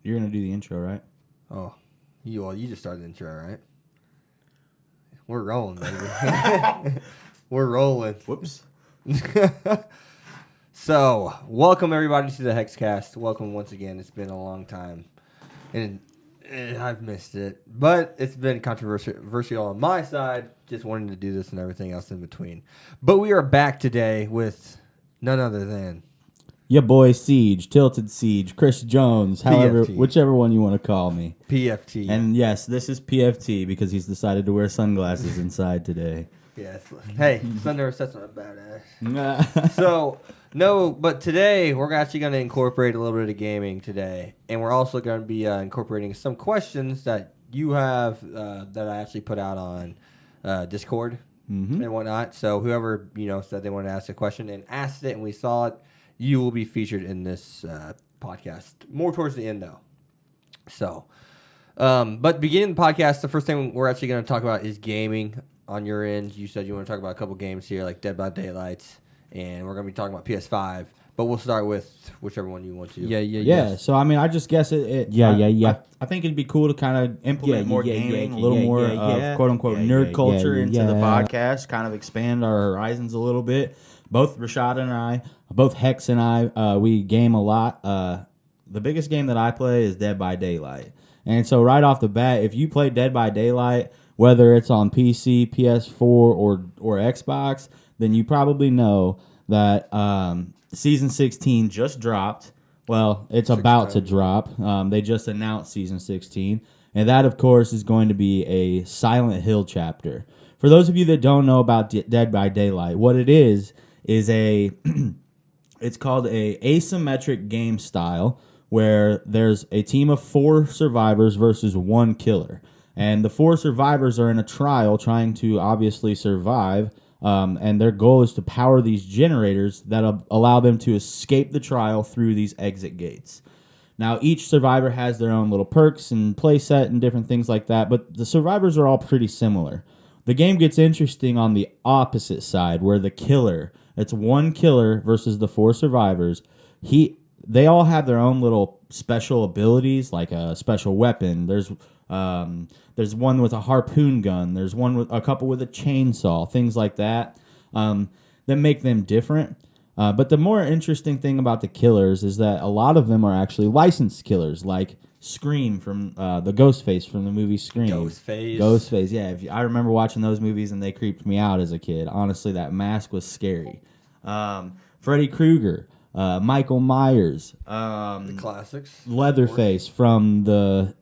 You're gonna do the intro, right? Oh, you just started the intro, right? We're rolling, baby. We're rolling. Whoops. So, welcome everybody to the HexCast. Welcome once again. It's been a long time, and I've missed it, but it's been controversial on my side. Just wanting to do this and everything else in between. But we are back today with none other than Your boy Siege, Tilted Siege, Chris Jones, however, PFT. whichever one you want to call me. PFT. And yes, this is PFT because he's decided to wear sunglasses inside today. Yes. Hey, sun never sets on a badass. So, no, but today we're actually going to incorporate a little bit of gaming today. And we're also going to be incorporating some questions that you have that I actually put out on Discord and whatnot. So whoever, said they wanted to ask a question and asked it and we saw it, you will be featured in this podcast. More towards the end, though. So, but beginning the podcast, the first thing we're actually going to talk about is gaming. On your end, you said you want to talk about a couple games here, like Dead by Daylight, and we're going to be talking about PS5. But we'll start with whichever one you want to. Yeah. So I mean, I just guess it. I think it'd be cool to kind of implement more gaming, a little more of quote unquote nerd culture into the podcast, kind of expand our horizons a little bit. Both Rashad and I, both Hex and I, we game a lot. The biggest game that I play is Dead by Daylight, and so right off the bat, if you play Dead by Daylight, whether it's on PC, PS4, or Xbox, then you probably know that Season 16 just dropped. Well, it's about to drop. They just announced Season 16. And that, of course, is going to be a Silent Hill chapter. For those of you that don't know about Dead by Daylight, what it is a... it's called a asymmetric game style where there's a team of 4 survivors versus 1 killer. And the 4 survivors are in a trial trying to obviously survive, and their goal is to power these generators that allow them to escape the trial through these exit gates. Now, each survivor has their own little perks and playset and different things like that, but the survivors are all pretty similar. The game gets interesting on the opposite side, where the killer, it's 1 killer versus the 4 survivors. They all have their own little special abilities, like a special weapon. There's one with a harpoon gun. There's a couple with a chainsaw, things like that make them different. But the more interesting thing about the killers is that a lot of them are actually licensed killers, like Scream from the Ghostface from the movie Scream. Ghostface, yeah. I remember watching those movies and they creeped me out as a kid. Honestly, that mask was scary. Freddy Krueger. Michael Myers, the classics, Leatherface from the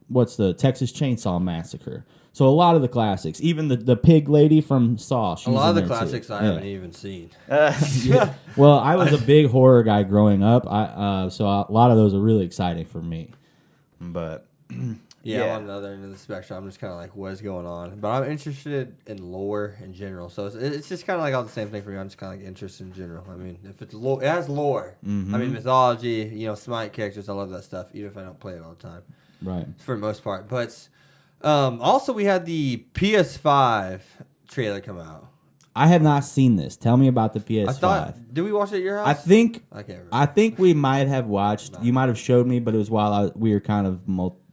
Texas Chainsaw Massacre. So a lot of the classics, even the pig lady from Saw. A lot of the classics I haven't even seen. Well, I was a big horror guy growing up, so a lot of those are really exciting for me. But I'm on the other end of the spectrum. I'm just kind of like, what is going on? But I'm interested in lore in general. So it's just kind of like all the same thing for me. I'm just kind of like interested in general. I mean, if it's lore, it has lore. Mm-hmm. I mean, mythology, Smite characters. I love that stuff, even if I don't play it all the time. Right. For the most part. But also, we had the PS5 trailer come out. I have not seen this. Tell me about the PS5. Did we watch it at your house? I think we might have watched. No. You might have showed me, but it was while we were kind of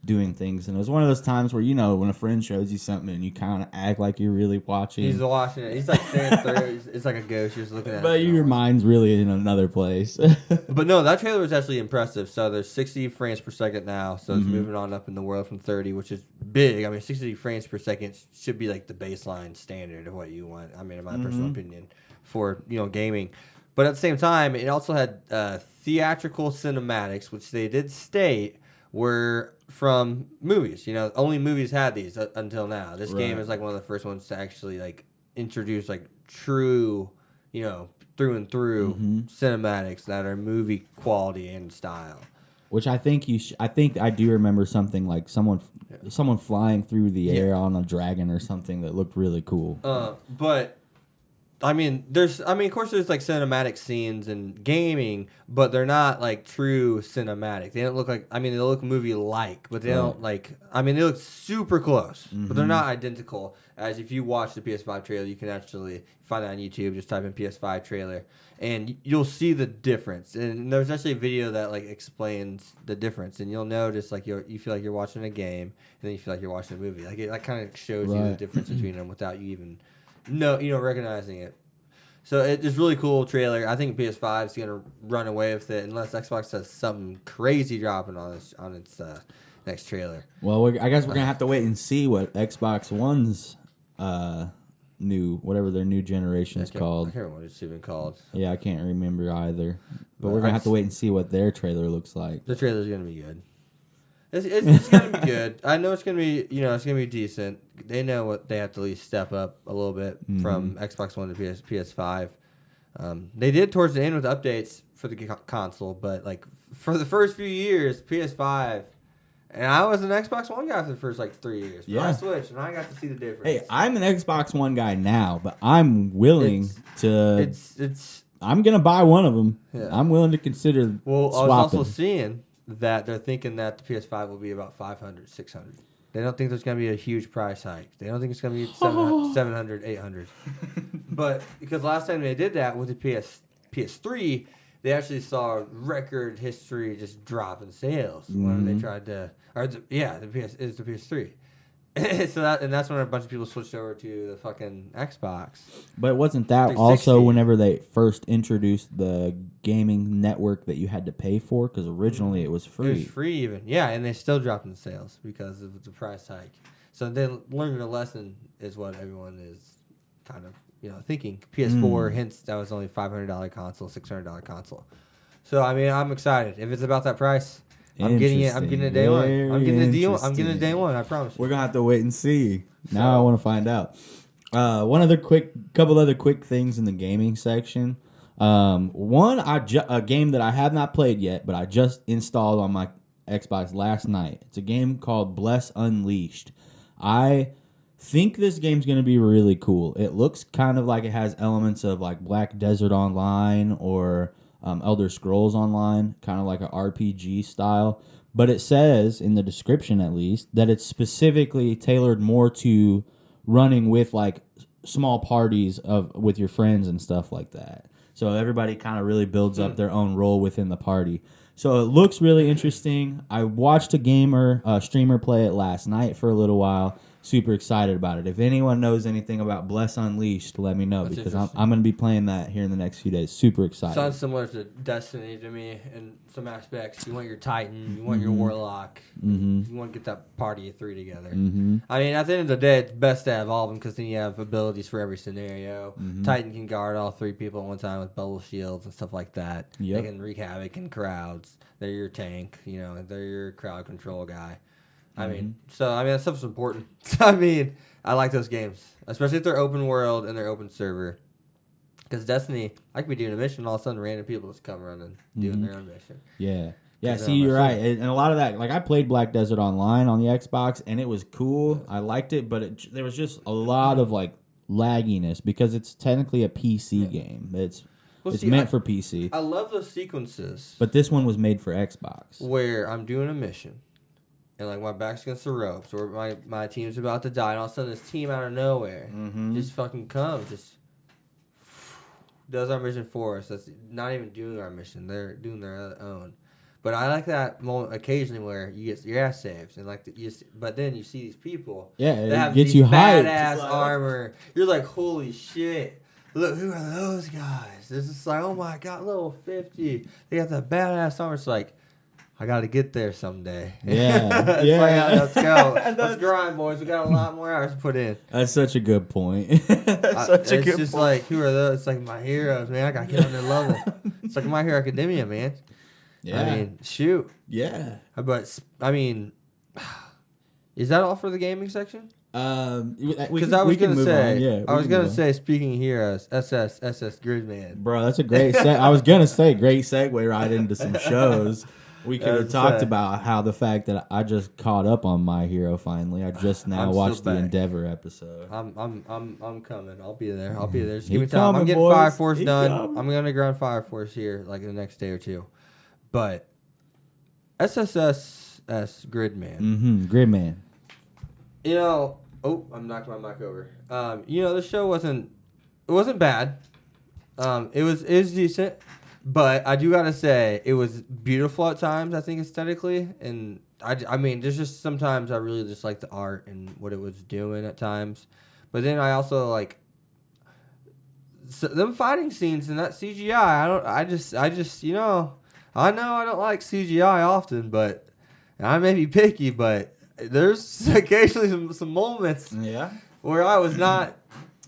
doing things, and it was one of those times where when a friend shows you something and you kind of act like you're really watching. He's watching it. He's like staring through. It's like a ghost. You're just looking at it. But your mind's really in another place. But no, that trailer was actually impressive. So there's 60 frames per second now. So it's moving on up in the world from 30, which is big. I mean, 60 frames per second should be like the baseline standard of what you want. I mean, in my personal opinion, for gaming. But at the same time, it also had theatrical cinematics, which they did state were from movies. Only movies had these until now. This game is like one of the first ones to actually like introduce like true, through and through cinematics that are movie quality and style. Which I think I do remember something like someone flying through the air on a dragon or something that looked really cool. But of course there's like cinematic scenes in gaming, but they're not like true cinematic. They don't look like, they look movie-like, but they don't like, they look super close, but they're not identical. as if you watch the PS5 trailer, you can actually find it on YouTube. Just type in PS5 trailer, and you'll see the difference. And there's actually a video that like explains the difference, and you'll notice like you feel like you're watching a game, and then you feel like you're watching a movie. Like it like, kind of shows you the difference between them without you even recognizing it. So it's really cool trailer. I think PS5 is gonna run away with it unless Xbox has something crazy dropping on its next trailer. Well, I guess we're gonna have to wait and see what Xbox One's whatever their new generation's called. I can't remember what it's even called. Yeah, I can't remember either. But we're gonna have to wait and see what their trailer looks like. The trailer's gonna be good. It's gonna be good. I know it's gonna be it's gonna be decent. They know what they have to at least step up a little bit from Xbox One to PS5. They did towards the end with updates for the console, but like for the first few years, PS5. And I was an Xbox One guy for the first, 3 years. But I switched, and I got to see the difference. Hey, I'm an Xbox One guy now, but I'm willing to... I'm going to buy one of them. Yeah. I'm willing to consider swapping. I was also seeing that they're thinking that the PS5 will be about $500, $600. They don't think there's going to be a huge price hike. They don't think it's going to be $700, $800. But because last time they did that with the PS3... They actually saw record history just drop in sales when they tried to, the PS3. So that's when a bunch of people switched over to the fucking Xbox. But wasn't that also whenever they first introduced the gaming network that you had to pay for? Because originally it was free. It was free even, yeah, and they still dropped in sales because of the price hike. So they learned a lesson, is what everyone is kind of. Thinking PS4 hints that was only $500 console, $600 console. So I mean, I'm excited. If it's about that price, I'm getting it. I'm getting it day one. I'm getting the deal. I'm getting it day one. I promise. We're gonna have to wait and see. Now I want to find out. Couple other quick things in the gaming section. A game that I have not played yet, but I just installed on my Xbox last night. It's a game called Bless Unleashed. I think this game's going to be really cool. It looks kind of like it has elements of like Black Desert Online or Elder Scrolls Online, kind of like an RPG style. But it says, in the description at least, that it's specifically tailored more to running with like small parties with your friends and stuff like that. So everybody kind of really builds up their own role within the party. So it looks really interesting. I watched a streamer play it last night for a little while. Super excited about it. If anyone knows anything about Bless Unleashed, let me know. That's because I'm going to be playing that here in the next few days. Super excited. Sounds similar to Destiny to me in some aspects. You want your Titan, you want your Warlock, you want to get that party of three together. I mean, at the end of the day, it's best to have all of them because then you have abilities for every scenario. Titan can guard all three people at one time with bubble shields and stuff like that. They can wreak havoc in crowds. They're your tank. They're your crowd control guy. I mean, that stuff's important. I like those games, especially if they're open world and they're open server. Because Destiny, I could be doing a mission, and all of a sudden random people just come around and doing their own mission. Yeah, see, you're right. And a lot of that, like I played Black Desert Online on the Xbox, and it was cool. I liked it, but there was just a lot of like lagginess because it's technically a PC game. It's meant for PC. I love those sequences. But this one was made for Xbox. Where I'm doing a mission. And like my back's against the ropes, or my team's about to die, and all of a sudden this team out of nowhere just fucking comes, just does our mission for us. That's not even doing our mission; they're doing their own. But I like that moment occasionally where you get your ass saved, and but then you see these people, that have gets these you hyped. badass armor. You're like, holy shit! Look, who are those guys? This is like, oh my god, level 50. They got that badass armor. It's like, I got to get there someday. Yeah. Let's go. Let's grind, boys. We got a lot more hours to put in. That's such a good point. It's just like, who are those? It's like my heroes, man. I got to get on their level. It's like My Hero Academia, man. Yeah. I mean, shoot. Yeah. But, I mean, is that all for the gaming section? Because I was going to say, speaking of heroes, SS Gridman. Bro, that's a great I was going to say, great segue right into some shows. We could have talked about how the fact that I just caught up on My Hero finally. I just now watched the Endeavor episode. I'm coming. I'll be there. Just give me time. I'm getting Fire Force done. I'm gonna grind Fire Force here like in the next day or two. But SSS Gridman. Gridman. Oh, I'm knocking my mic over. The show wasn't bad. It was decent, but I do gotta say it was beautiful at times. I think aesthetically, and I mean, there's just sometimes I really just like the art and what it was doing at times, but then I also like them fighting scenes and that CGI. I just I know I don't like CGI often, but I may be picky, but there's occasionally some moments where I was not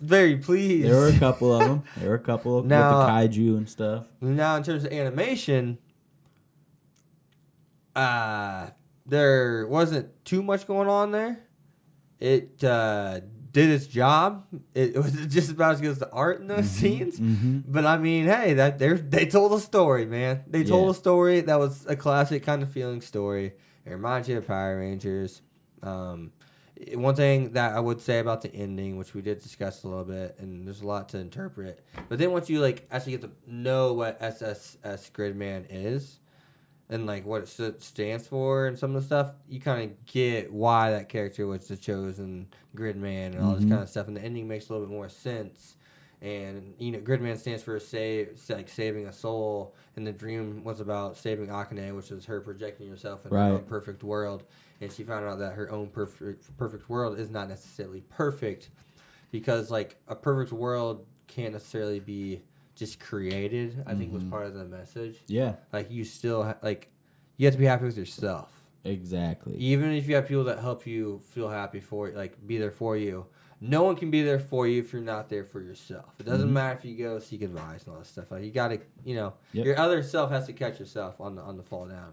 very pleased. There were a couple of them. There were a couple of now, with the kaiju and stuff. Now, in terms of animation, there wasn't too much going on there. It did its job. It was just about as good as the art in those scenes. Mm-hmm. But I mean, hey, they told a story, man. They told a story that was a classic kind of feeling story. It reminds you of Power Rangers. One thing that I would say about the ending, which we did discuss a little bit, and there's a lot to interpret. But then once you actually get to know what SSS Gridman is, and what it stands for, and some of the stuff, you kind of get why that character was the chosen Gridman and all this kind of stuff. And the ending makes a little bit more sense. And Gridman stands for saving a soul, and the dream was about saving Akane, which is her projecting herself in her own perfect world. And she found out that her own perfect world is not necessarily perfect, because a perfect world can't necessarily be just created. I think was part of the message. Yeah, you still you have to be happy with yourself. Exactly. Even if you have people that help you feel happy for be there for you. No one can be there for you if you're not there for yourself. It doesn't matter if you go seek advice and all that stuff. You got to, your other self has to catch yourself on the fall down.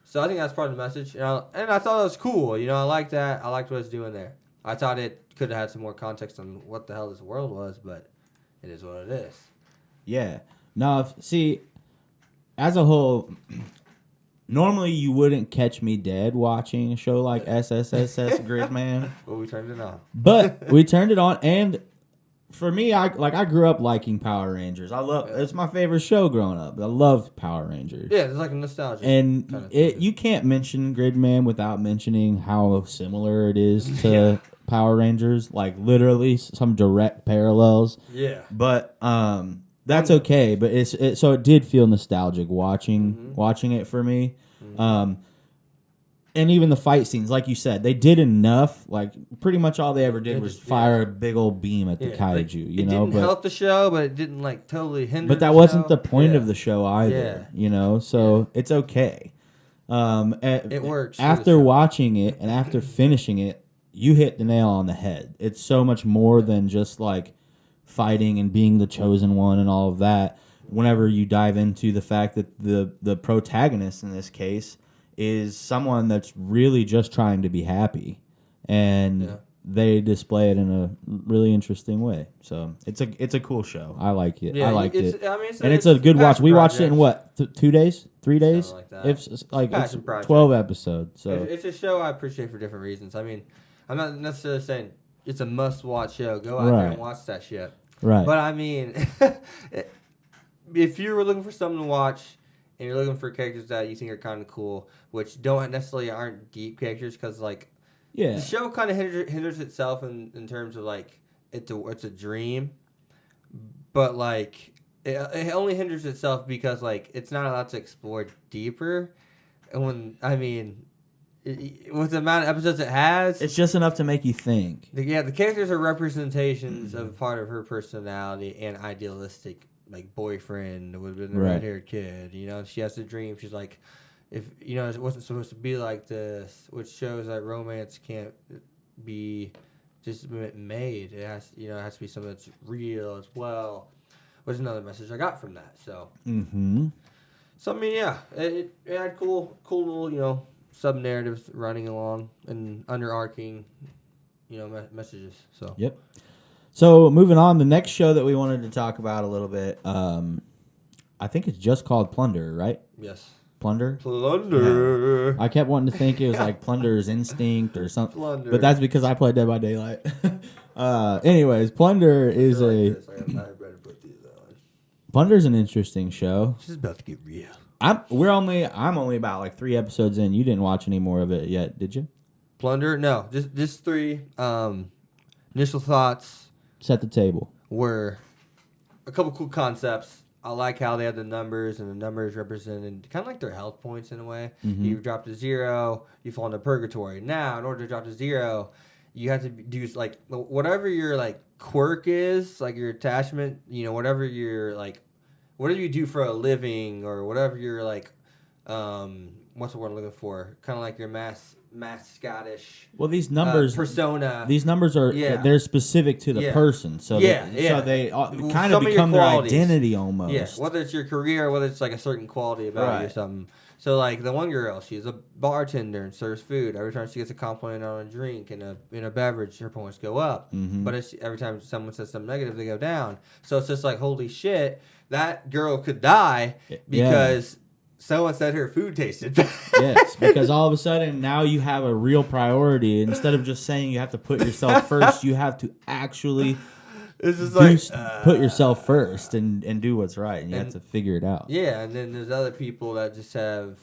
So I think that's part of the message. And I thought it was cool. I liked that. I liked what it's doing there. I thought it could have had some more context on what the hell this world was, but it is what it is. Yeah. Now, see, as a whole, normally you wouldn't catch me dead watching a show like SSSS Gridman. Well, we turned it on. But we turned it on, and for me, I grew up liking Power Rangers. It's my favorite show growing up. I love Power Rangers. Yeah, it's like a nostalgia. And kind of you can't mention Gridman without mentioning how similar it is to Power Rangers. Literally some direct parallels. Yeah. But that's okay. But so it did feel nostalgic watching it for me. And even the fight scenes, like you said, they did enough. Pretty much all they ever did was fire a big old beam at the kaiju. It didn't help the show, but it didn't totally hinder. But that wasn't the point of the show either. So it's okay. It works. After watching it and after finishing it, you hit the nail on the head. It's so much more than just fighting and being the chosen one and all of that. Whenever you dive into the fact that the protagonist in this case is someone that's really just trying to be happy, and they display it in a really interesting way. So it's a cool show. I like it. I liked it. And it's a good watch. We watched it in what, 2 days, 3 days? Something like that. It's 12 episodes. So it's a show I appreciate for different reasons. I mean, I'm not necessarily saying it's a must-watch show. Go out there and watch that shit. Right. But I mean, if you were looking for something to watch, and you're looking for characters that you think are kind of cool, which aren't deep characters, because the show kind of hinders itself in terms of it's a dream, but it only hinders itself because it's not allowed to explore deeper. And with the amount of episodes it has, it's just enough to make you think. The characters are representations of part of her personality and idealistic boyfriend would have been the red-haired kid. She has a dream. She's if it wasn't supposed to be like this, which shows that romance can't be just made. It has to be something that's real as well. Was another message I got from that. So, so I mean, it had cool little sub narratives running along and underarching messages. So yep. So moving on, the next show that we wanted to talk about a little bit, I think it's just called Plunder, right? Yes. Plunder? Plunder. Yeah. I kept wanting to think it was Plunder's Instinct or something. Plunder. But that's because I played Dead by Daylight. Anyways, Plunder is Plunder's an interesting show. This is about to get real. I'm only about 3 episodes in. You didn't watch any more of it yet, did you? Plunder? No, just 3. Initial thoughts. Set the table. Were a couple cool concepts. I like how they had the numbers, and the numbers represented kind of like their health points in a way. Mm-hmm. You drop to 0, you fall into purgatory. Now, in order to drop to 0, you have to do like whatever your like quirk is, like your attachment. You know, whatever your like, whatever you do for a living, or whatever your like, what's the word I'm looking for? Kind of like your mascotish. Well, these numbers persona. These numbers are they're specific to the person, so so they kind of become their identity almost. Yeah, whether it's your career, or whether it's like a certain quality about you or something. So like the one girl, she's a bartender and serves food. Every time she gets a compliment on a drink and a beverage, her points go up. Mm-hmm. But every time someone says something negative, they go down. So it's just like, holy shit, that girl could die because someone said her food tasted bad. Yes, because all of a sudden now you have a real priority. Instead of just saying you have to put yourself first, you have to actually put yourself first and do what's right, and you have to figure it out. Yeah, and then there's other people that just have,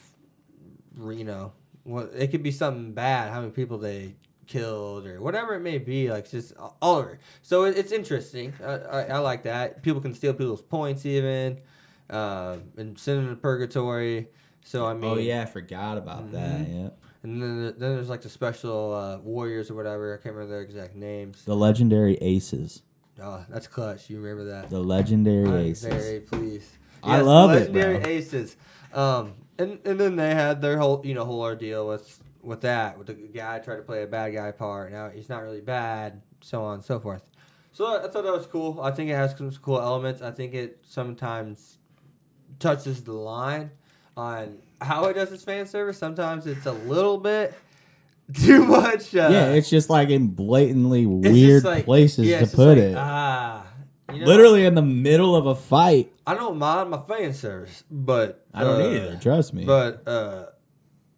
you know, it could be something bad, how many people they killed or whatever it may be, like just all over. So it's interesting. I like that. People can steal people's points even. And send them to purgatory. So I mean, I forgot about that. Yeah. And then there's like the special warriors or whatever. I can't remember their exact names. The legendary aces. Oh, that's clutch. You remember that? The legendary aces. Very pleased. Yes, I love legendary aces. And then they had their whole ordeal with that. With the guy tried to play a bad guy part. Now he's not really bad. So on and so forth. So I thought that was cool. I think it has some cool elements. I think it sometimes touches the line on how it does its fan service. Sometimes it's a little bit too much. It's just like in blatantly weird places to put it. Literally in the middle of a fight. I don't mind my fan service, but I don't either. Trust me. But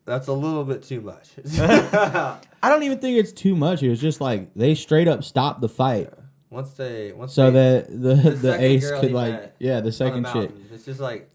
that's a little bit too much. I don't even think it's too much. It was just like they straight up stopped the fight. Once that the ace could like the second chick. It's just like,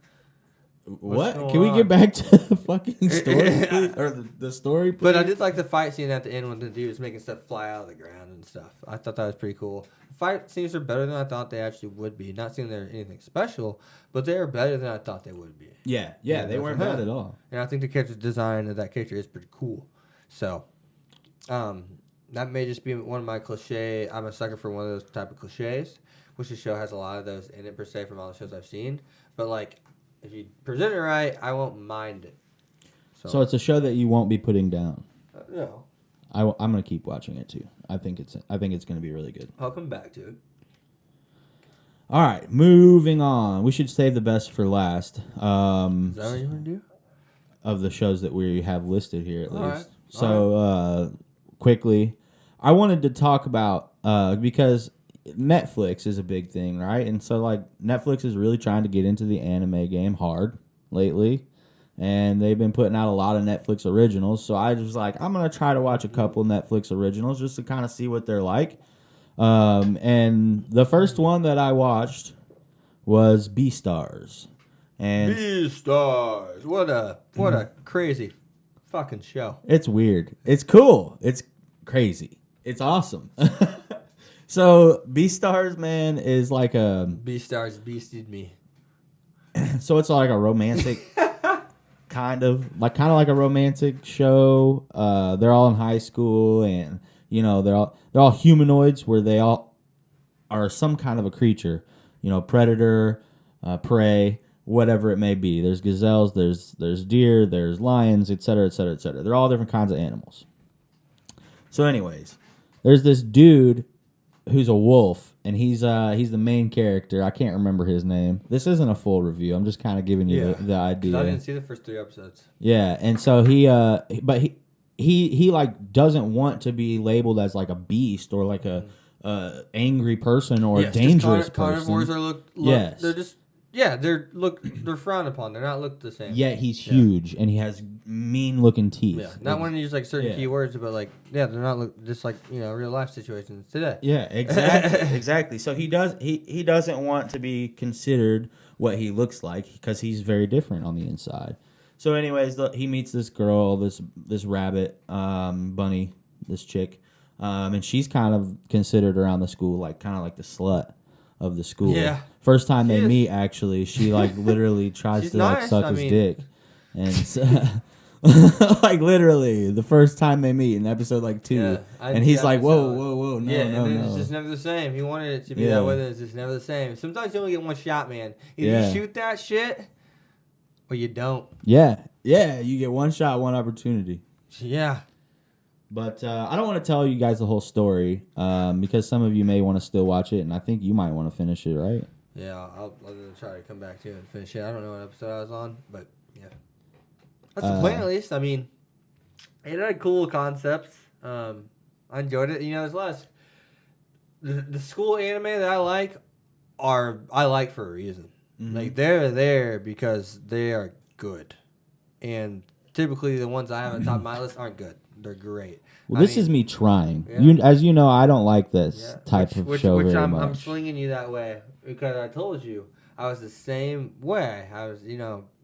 what? Can we get back to the fucking story, please? Or the story, please? But I did like the fight scene at the end when the dude was making stuff fly out of the ground and stuff. I thought that was pretty cool. Fight scenes are better than I thought they actually would be. Not saying they're anything special, but they are better than I thought they would be. Yeah, they weren't bad at all. And I think the character design of that character is pretty cool. So, that may just be one of my cliche. I'm a sucker for one of those type of cliches, which the show has a lot of those in it per se from all the shows I've seen. But like, if you present it right, I won't mind it. So it's a show that you won't be putting down. No. I'm gonna keep watching it too. I think it's gonna be really good. I'll come back to it. All right, moving on. We should save the best for last. Is that what you want to do? Of the shows that we have listed here, at least. Right. So quickly, I wanted to talk about because Netflix is a big thing, right? And so like Netflix is really trying to get into the anime game hard lately. And they've been putting out a lot of Netflix originals. So I was like, I'm going to try to watch a couple Netflix originals just to kind of see what they're like. And the first one that I watched was Beastars. And Beastars. What a crazy fucking show. It's weird. It's cool. It's crazy. It's awesome. So Beastars, man, is like a... Beastars beasted me. So it's like a romantic... kind of like a romantic show. They're all in high school, and you know they're all humanoids, where they all are some kind of a creature. You know, predator, prey, whatever it may be. There's gazelles, there's deer, there's lions, etc., etc., etc. They're all different kinds of animals. So, anyways, there's this dude who's a wolf, and he's the main character. I can't remember his name. This isn't a full review. I'm just kind of giving you the idea. I didn't see the first 3 episodes. Yeah, and so he like doesn't want to be labeled as like a beast or like a angry person or a dangerous person. Carnivores are yes. They're just they're frowned upon. They're not looked the same. Yet he's huge and he has mean looking teeth. Yeah, not want to use like certain keywords, but like they're not just like real life situations today. Yeah, exactly. So he doesn't want to be considered what he looks like because he's very different on the inside. So, anyways, he meets this girl, this rabbit bunny, this chick, and she's kind of considered around the school kind of like the slut of the school. Yeah. First time they meet, actually, she literally tries to suck his dick, and so, literally the first time they meet in episode 2, and he's like, whoa, no, it's just never the same. He wanted it to be that way, and it's just never the same. Sometimes you only get one shot, man. Either you shoot that shit, or you don't. Yeah, you get one shot, one opportunity. Yeah. But I don't want to tell you guys the whole story because some of you may want to still watch it, and I think you might want to finish it, right? Yeah, I'll try to come back to it and finish it. I don't know what episode I was on, but yeah. That's the plan, at least. I mean, it had cool concepts. I enjoyed it. There's less. The school anime that I like for a reason. Mm-hmm. They're there because they are good. And typically the ones I have on top of my list aren't good. They're great. Well, this is me trying. Yeah. As you know, I don't like this type of show very much. I'm slinging you that way because I told you I was the same way. I was,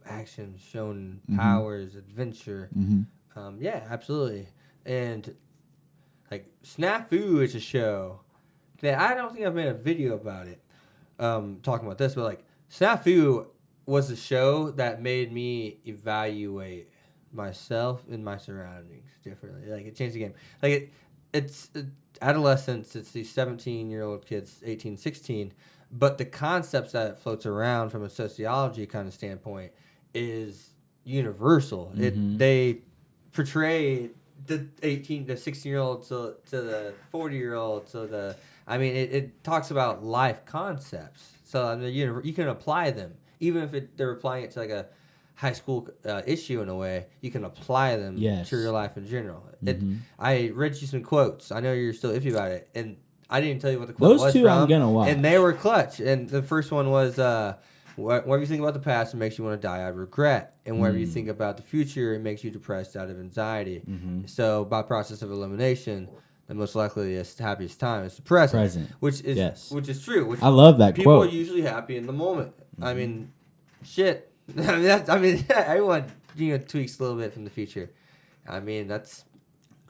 action, shown powers, adventure. Mm-hmm. Yeah, absolutely. And Snafu is a show that I don't think I've made a video about it, talking about this, but Snafu was a show that made me evaluate myself and my surroundings differently. It changed the game. It's adolescence. It's these 17-year-old kids, 18, 16. But the concepts that it floats around from a sociology kind of standpoint is universal. Mm-hmm. They portray the 16-year-old to the 40-year-old it talks about life concepts. So you can apply them, even if they're applying it to a high school issue in a way. You can apply them to your life in general. Mm-hmm. I read you some quotes. I know you're still iffy about it, and I didn't even tell you what the quote was. Those two I'm gonna watch, and they were clutch. And the first one was, "Whatever you think about the past, it makes you want to die out of regret, and whatever you think about the future, it makes you depressed out of anxiety. Mm-hmm. So, by process of elimination, the most likely happiest time is the present. Which is true. I love that people quote. People are usually happy in the moment. Mm-hmm. I mean, shit. Everyone tweaks a little bit from the future. I mean, that's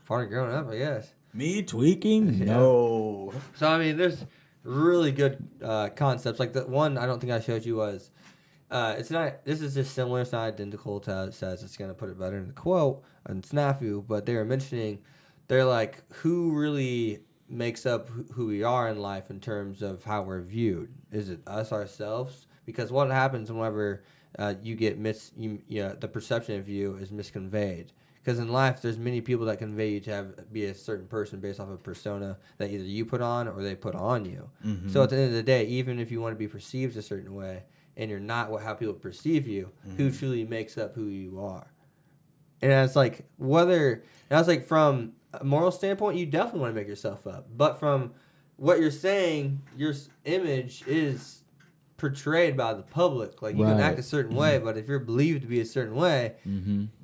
part of growing up, I guess. Me tweaking? No. So there's really good concepts. The one I don't think I showed you was, it's not. This is just similar. It's not identical to how it says. It's gonna put it better in the quote on Snafu. But they were mentioning, they're who really makes up who we are in life in terms of how we're viewed. Is it us ourselves? Because what happens whenever you get the perception of you is misconveyed. Because in life, there's many people that convey you to be a certain person based off of a persona that either you put on or they put on you. Mm-hmm. So at the end of the day, even if you want to be perceived a certain way and you're not how people perceive you, who truly makes up who you are? And it's from a moral standpoint, you definitely want to make yourself up. But from what you're saying, your image is portrayed by the public. You can act a certain way, but if you're believed to be a certain way,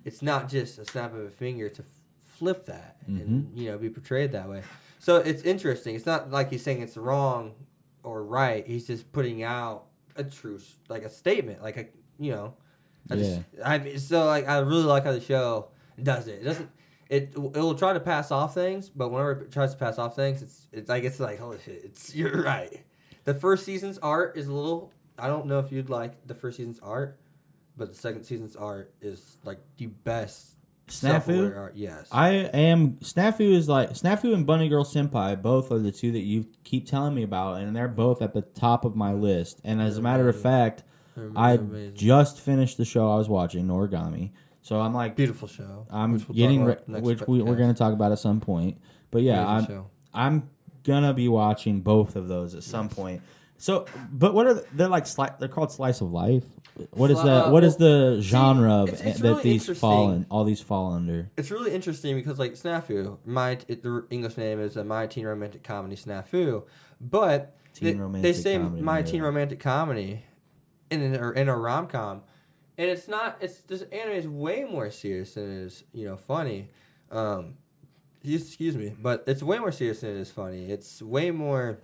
it's not just a snap of a finger to flip that and be portrayed that way. So it's interesting. It's not like he's saying it's wrong or right. He's just putting out a truth, a statement, I really like how the show does it. It doesn't. It will try to pass off things, but whenever it tries to pass off things, it's holy shit. You're right. The first season's art is a little. I don't know if you'd like the first season's art, but the second season's art is the best. Snafu art. Yes, I am. Snafu is Snafu and Bunny Girl Senpai. Both are the two that you keep telling me about, and they're both at the top of my list. And as a matter of fact, I just finished the show I was watching, Noragami. So I'm beautiful show. I'm getting we're going to talk about at some point. But yeah, I'm gonna be watching both of those at some point. So, but what are they're called slice of life? What is that? What is the genre that really all these fall under? It's really interesting because Snafu, the English name is My Teen Romantic Comedy Snafu, but they say My Teen Romantic Comedy in a rom-com, and it's not. This anime is way more serious than it is funny. Excuse me, but it's way more serious than it is funny. It's way more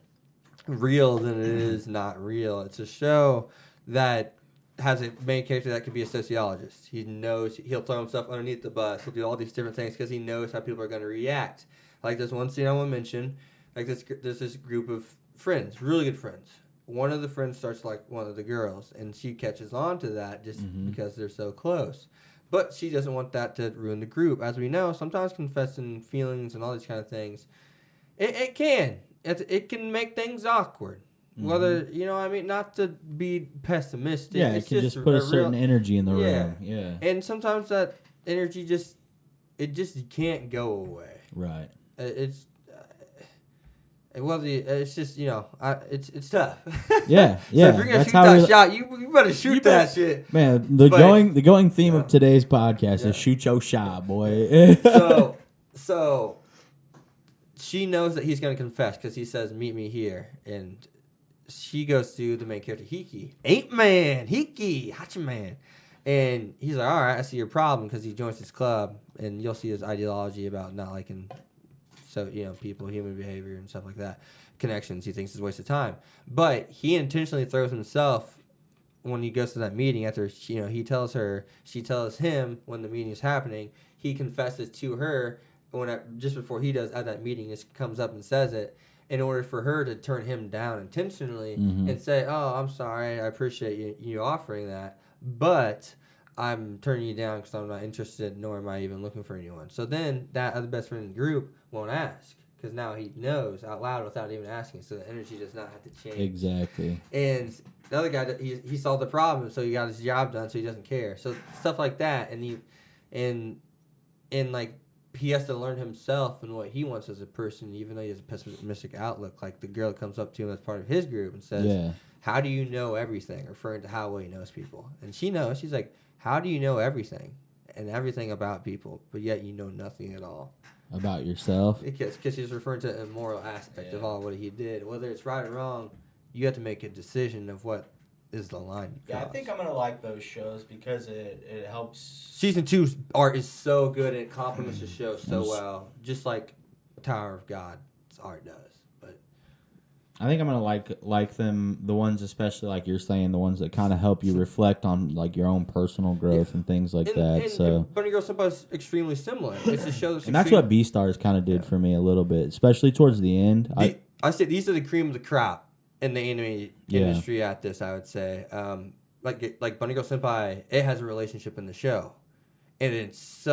real than it is not real. It's a show that has a main character that could be a sociologist. He knows he'll throw himself underneath the bus. He'll do all these different things because he knows how people are going to react. Like this one scene I want to mention. Like there's this group of friends, really good friends. One of the friends starts like one of the girls, and she catches on to that just because they're so close. But she doesn't want that to ruin the group. As we know, sometimes confessing feelings and all these kind of things, it can make things awkward. Whether, not to be pessimistic. Yeah, it can just put a certain energy in the room. Yeah. And sometimes that energy just can't go away. Right. It's just, it's tough. Yeah, yeah. So if you're going to shoot that shot, you better shoot that shit. Man, the going theme of today's podcast is shoot your shot, boy. So she knows that he's going to confess because he says, meet me here. And she goes to the main character, Hiki. Hiki, Hachiman. And he's like, all right, I see your problem, because he joins this club, and you'll see his ideology about not liking, people, human behavior, and stuff like that. Connections, he thinks is a waste of time. But he intentionally throws himself when he goes to that meeting after, he tells her, she tells him when the meeting is happening, he confesses to her just before he does at that meeting, just comes up and says it, in order for her to turn him down intentionally and say, oh, I'm sorry, I appreciate you offering that, but I'm turning you down because I'm not interested, nor am I even looking for anyone. So then that other best friend in the group won't ask, because now he knows out loud without even asking, so the energy does not have to change. Exactly. And the other guy, he solved the problem, so he got his job done, so he doesn't care. So stuff like that, and he has to learn himself and what he wants as a person, even though he has a pessimistic outlook. Like the girl that comes up to him as part of his group and says, how do you know everything? Referring to how well he knows people. And she knows. She's like, how do you know everything? And everything about people, but yet you know nothing at all. About yourself? Because she's referring to a moral aspect of all what he did. Whether it's right or wrong, you have to make a decision of what is the line. Yeah, I think I'm going to like those shows because it helps. Season 2's art is so good and it complements the show so well. Just like Tower of God's art does. But I think I'm going to like them, the ones especially like you're saying, the ones that kind of help you reflect on like your own personal growth and things like that. And Bunny Girl Senpai is extremely similar. It's a show that's and that's what B-Stars kind of did for me a little bit, especially towards the end. I say these are the cream of the crop in the anime industry at this, I would say. Like Bunny Girl Senpai, it has a relationship in the show. And it's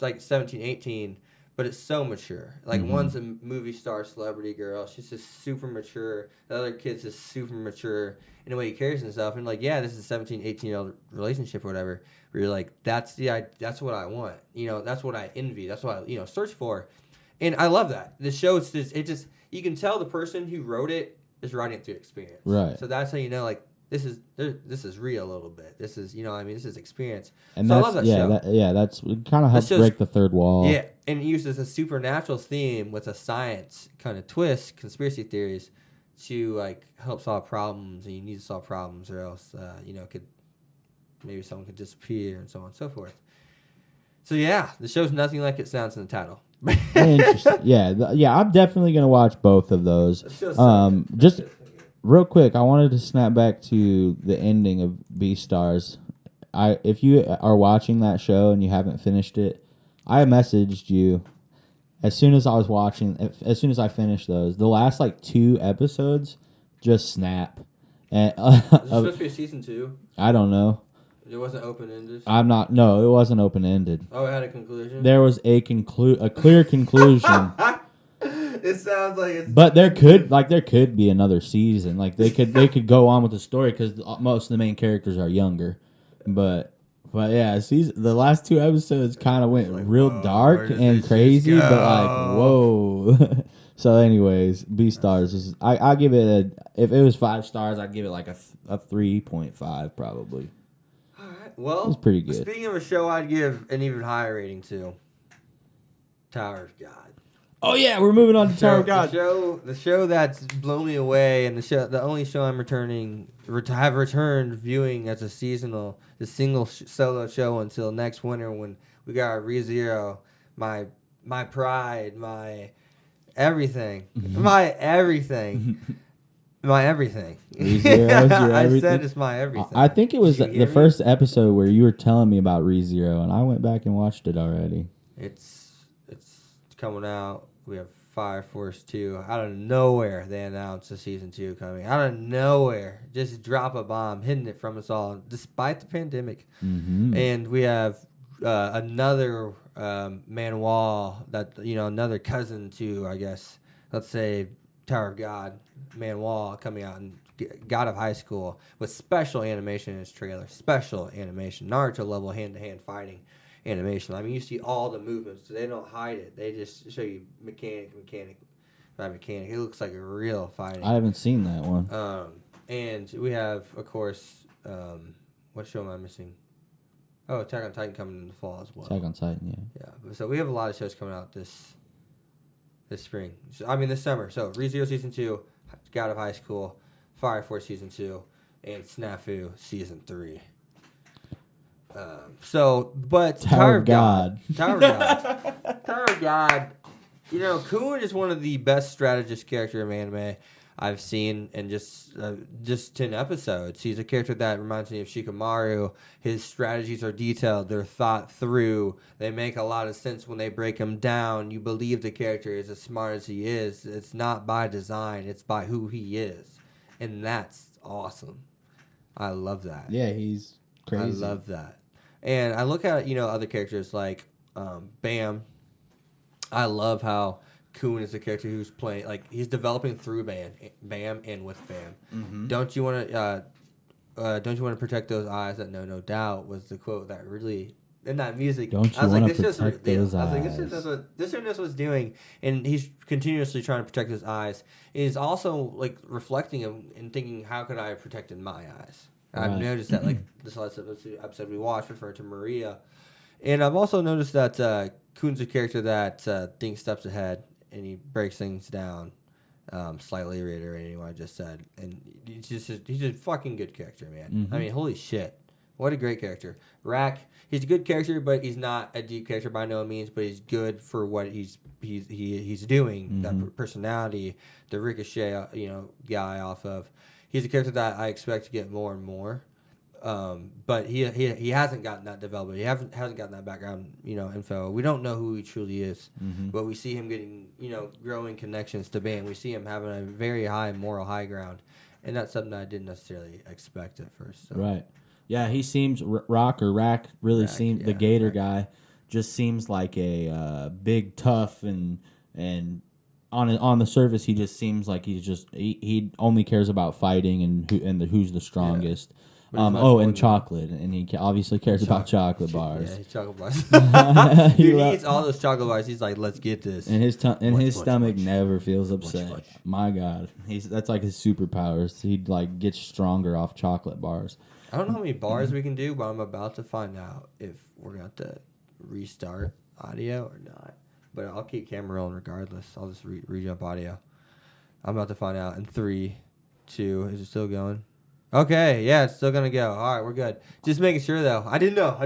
like 17, 18, but it's so mature. Like one's a movie star celebrity girl. She's just super mature. The other kid's just super mature in the way he carries himself. And this is a 17, 18-year-old relationship or whatever. Where you're like, that's what I want. That's what I envy. That's what I, search for. And I love that. The show, you can tell the person who wrote it is writing it through experience. Right. So that's how you know, like, this is real a little bit. This is, this is experience. And so I love that show. That's it kind of helps break the third wall. Yeah, and it uses a supernatural theme with a science kind of twist, conspiracy theories, to like help solve problems. And you need to solve problems, or else maybe someone could disappear and so on and so forth. So yeah, the show's nothing like it sounds in the title. Interesting. Yeah. I'm definitely gonna watch both of those. Just real quick, I wanted to snap back to the ending of Beastars. If you are watching that show and you haven't finished it, I messaged you as soon as I was watching. As soon as I finished those, the last like 2 episodes just snap. And is it supposed to be a season 2? I don't know. It wasn't open-ended? No, it wasn't open-ended. Oh, it had a conclusion? There was a clear conclusion. It sounds like it's... But there could be another season. Like, they could go on with the story because most of the main characters are younger. But yeah, the last 2 episodes kind of went real dark and crazy, but like, whoa. So anyways, B-Stars, I give it if it was 5 stars, I'd give it like a 3.5 probably. Well, it's pretty good. Speaking of a show I'd give an even higher rating to, Tower of God. Oh yeah, we're moving on to Tower of God. The show that's blown me away, and the only show I'm have returned viewing as a single solo show until next winter when we got ReZero, my pride, my everything, My everything. ReZero's your everything? I said it's my everything. I think it was the first episode where you were telling me about ReZero, and I went back and watched it already. It's coming out. We have Fire Force 2. Out of nowhere, they announced the season 2 coming. Out of nowhere, just drop a bomb, hidden it from us all, despite the pandemic. Mm-hmm. And we have another manual that another cousin to, I guess, let's say Tower of God manual coming out in God of High School with special animation in its trailer. Special animation, Naruto level hand-to-hand fighting animation. I mean, you see all the movements. So they don't hide it. They just show you mechanic by mechanic. It looks like a real fighting. I haven't seen that one. And we have, of course, what show am I missing? Oh, Attack on Titan coming in the fall as well. Attack on Titan, yeah. Yeah, so we have a lot of shows coming out this spring. This summer. So, ReZero Season 2, God of High School, Fire Force Season 2, and Snafu Season 3. But Tower of God. Tower of God. Kun is one of the best strategist character in anime I've seen in just 10 episodes. He's a character that reminds me of Shikamaru. His strategies are detailed. They're thought through. They make a lot of sense when they break them down. You believe the character is as smart as he is. It's not by design. It's by who he is. And that's awesome. I love that. Yeah, he's crazy. I love that. And I look at, other characters like Bam. I love how Kun is a character who's playing, he's developing through Bam and with Bam. Mm-hmm. Don't you want to protect those eyes that know no doubt was the quote that really, in that music. Don't you want to protect those eyes? I was like, this is what was doing, and he's continuously trying to protect his eyes. He's also reflecting and thinking, how could I have protected my eyes? Right. I've noticed that this last episode we watched referring to Maria, and I've also noticed that Kun's a character that thinks steps ahead and he breaks things down. Slightly reiterating what I just said, and he's a fucking good character, man. Mm-hmm. I mean, holy shit, what a great character. Rack, he's a good character, but he's not a deep character by no means. But he's good for what he's doing. Mm-hmm. That personality, the Ricochet, guy off of. He's a character that I expect to get more and more. But he hasn't gotten that development. He hasn't gotten that background, info. We don't know who he truly is, mm-hmm. but we see him getting, growing connections to Bam. We see him having a very high moral high ground, and that's something I didn't necessarily expect at first. So. Right. Yeah, he seems Rack seems the Gator guy just seems like a big tough and on the surface he just seems like he only cares about fighting and who's the strongest. Yeah. And chocolate, and he obviously cares about chocolate bars. Yeah, chocolate bars. He eats all those chocolate bars. He's like, "Let's get this." And his stomach never feels upset. My God, that's like his superpowers. He gets stronger off chocolate bars. I don't know how many bars we can do, but I'm about to find out if we're going to have to restart audio or not. But I'll keep camera on regardless. I'll just re-jump audio. I'm about to find out in 3, 2. Is it still going? Okay, yeah, it's still gonna go. All right, we're good. Just making sure though. I didn't know.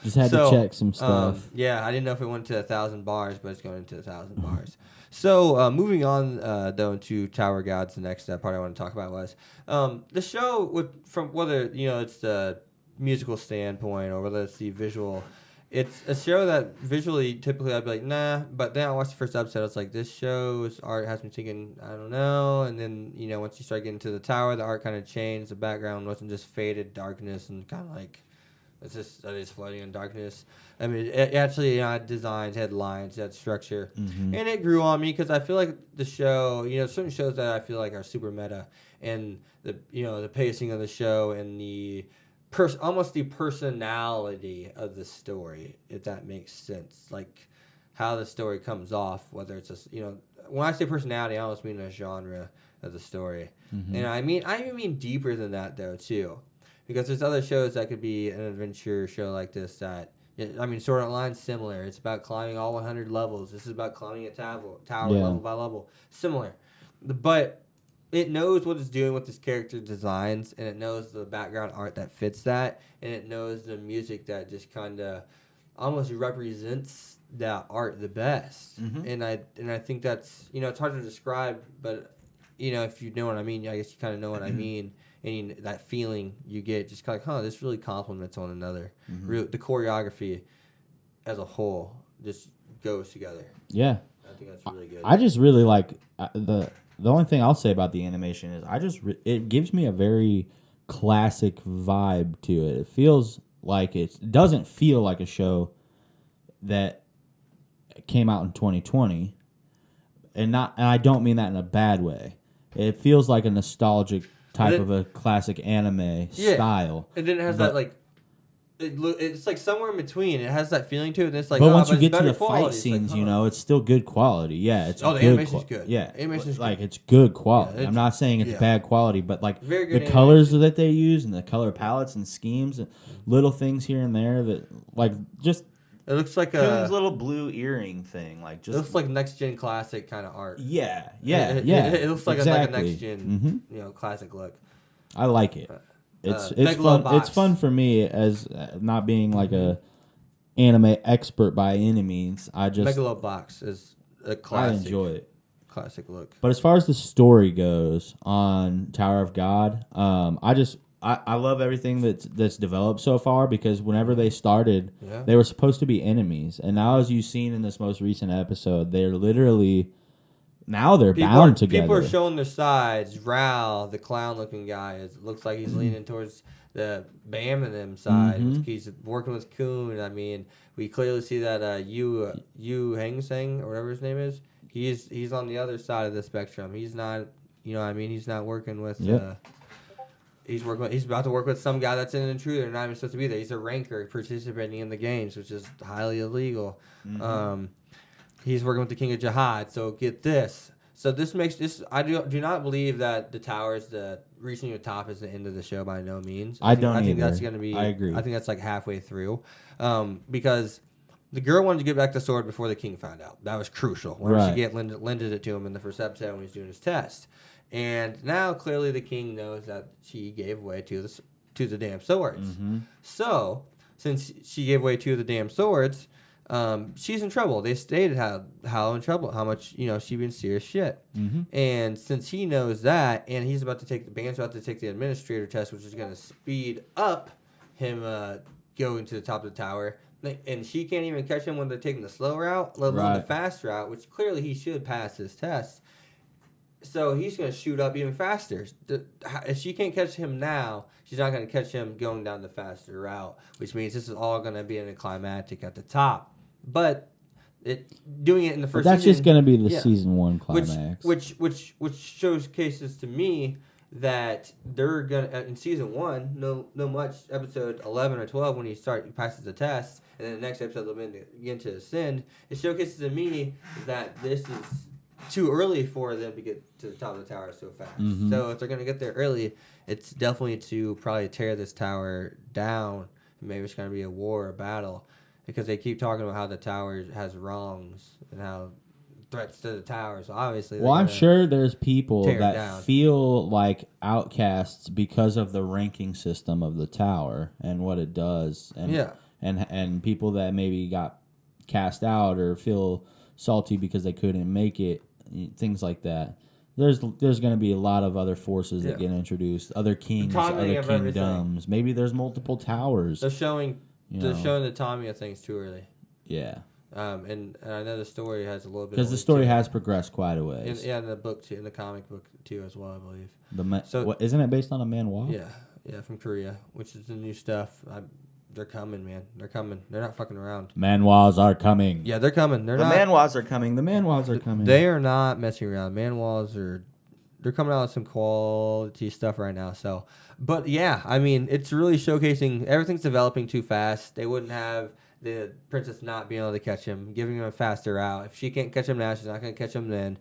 Just had to check some stuff. Yeah, I didn't know if it went to 1,000 bars, but it's going to 1,000 bars. So moving on though to Tower of Gods, the next part I want to talk about was the show from whether it's the musical standpoint or whether it's the visual. It's a show that visually, typically, I'd be like, nah. But then I watched the first episode. I was like, this show's art has me thinking, I don't know. And then, once you start getting to the tower, the art kind of changed. The background wasn't just faded darkness and kind of it's floating in darkness. I mean, it actually had designs, had lines, had structure. Mm-hmm. And it grew on me because I feel like the show, certain shows that I feel like are super meta. And, the pacing of the show and the... almost the personality of the story, if that makes sense. Like how the story comes off, whether it's when I say personality, I almost mean a genre of the story. Mm-hmm. And I mean deeper than that though too, because there's other shows that could be an adventure show like this that, Sword Art Online's similar. It's about climbing all 100 levels. This is about climbing a tower level by level. Similar. But it knows what it's doing with its character designs, and it knows the background art that fits that, and it knows the music that just kind of almost represents that art the best. Mm-hmm. And I think that's it's hard to describe, but if you know what I mean, I guess you kind of know what I mean. And that feeling you get, just kind of like, this really complements one another. Mm-hmm. The choreography as a whole just goes together. Yeah. I think that's really good. I just really like the only thing I'll say about the animation is it gives me a very classic vibe to it. It feels like it doesn't feel like a show that came out in 2020, and I don't mean that in a bad way. It feels like a nostalgic type of a classic anime style. And then it has that like it's like somewhere in between. It has that feeling to it. And it's like, but once you get to the fight scenes, like, it's still good quality. Yeah, it's the animation's good. Yeah, animation's like good. It's good quality. Yeah, I'm not saying it's bad quality, but like the colors that they use and the color palettes and schemes and little things here and there that like just. It looks like Coon's little blue earring thing, like just. It looks like next gen classic kind of art. Yeah. It looks like a next gen, classic look. I like it. It's fun. It's fun for me as not being like a anime expert by any means. Megalobox is a classic. I enjoy it. Classic look. But as far as the story goes on Tower of God, I love everything that's developed so far, because whenever they started, they were supposed to be enemies, and now as you've seen in this most recent episode, they're literally bound together. People are showing their sides. Ral, the clown-looking guy, looks like he's leaning towards the Bam and them side. Mm-hmm. He's working with Coon. I mean, we clearly see that Yu Hang Seng, or whatever his name is. He's on the other side of the spectrum. He's not, he's not working with. He's about to work with some guy that's an intruder, not even supposed to be there. He's a ranker participating in the games, which is highly illegal. Mm-hmm. He's working with the King of Jihad. So get this. So this makes this. I do not believe that the towers, reaching the top, is the end of the show by no means. I think that's going to be. I agree. I think that's like halfway through, because the girl wanted to get back the sword before the king found out. That was crucial. When she lended it to him in the first episode when he was doing his test. And now clearly the king knows that she gave way to the damn swords. Mm-hmm. So since she gave way to the damn swords, she's in trouble. They stated how in trouble, how much she been serious shit. Mm-hmm. And since he knows that, and Bam's about to take the administrator test, which is going to speed up him going to the top of the tower. And she can't even catch him when they're taking the slow route, let alone the fast route, which clearly he should pass his test. So he's going to shoot up even faster. If she can't catch him now, she's not going to catch him going down the faster route, which means this is all going to be in a climactic at the top. But doing it in the first season... That's just going to be the yeah. season one climax. Which shows cases to me that they're going to... In season one, no much episode 11 or 12 when he passes the test, and then the next episode they'll begin to ascend. It showcases to me that this is too early for them to get to the top of the tower so fast. Mm-hmm. So if they're going to get there early, it's definitely to probably tear this tower down. Maybe it's going to be a war, a battle, because they keep talking about how the tower has wrongs and how threats to the tower. So obviously, well, I'm sure there's people that feel like outcasts because of the ranking system of the tower and what it does, and people that maybe got cast out or feel salty because they couldn't make it, things like that. There's going to be a lot of other forces that get introduced, other kings, other kingdoms. Maybe there's multiple towers. They're showing the timing of things too early. Yeah. And I know the story has a little bit because the story has progressed quite a ways. In the book too, in the comic book too as well, I believe. Isn't it based on a manhwa? Yeah, from Korea, which is the new stuff. They're coming, man. They're coming. They're not fucking around. Manhwas are coming. Yeah, they're coming. The manhwas are coming. The manhwas are coming. They are not messing around. Manhwas they're coming out with some quality stuff right now. So, but yeah, I mean, it's really showcasing everything's developing too fast. They wouldn't have the princess not being able to catch him, giving him a faster route. If she can't catch him now, she's not going to catch him then.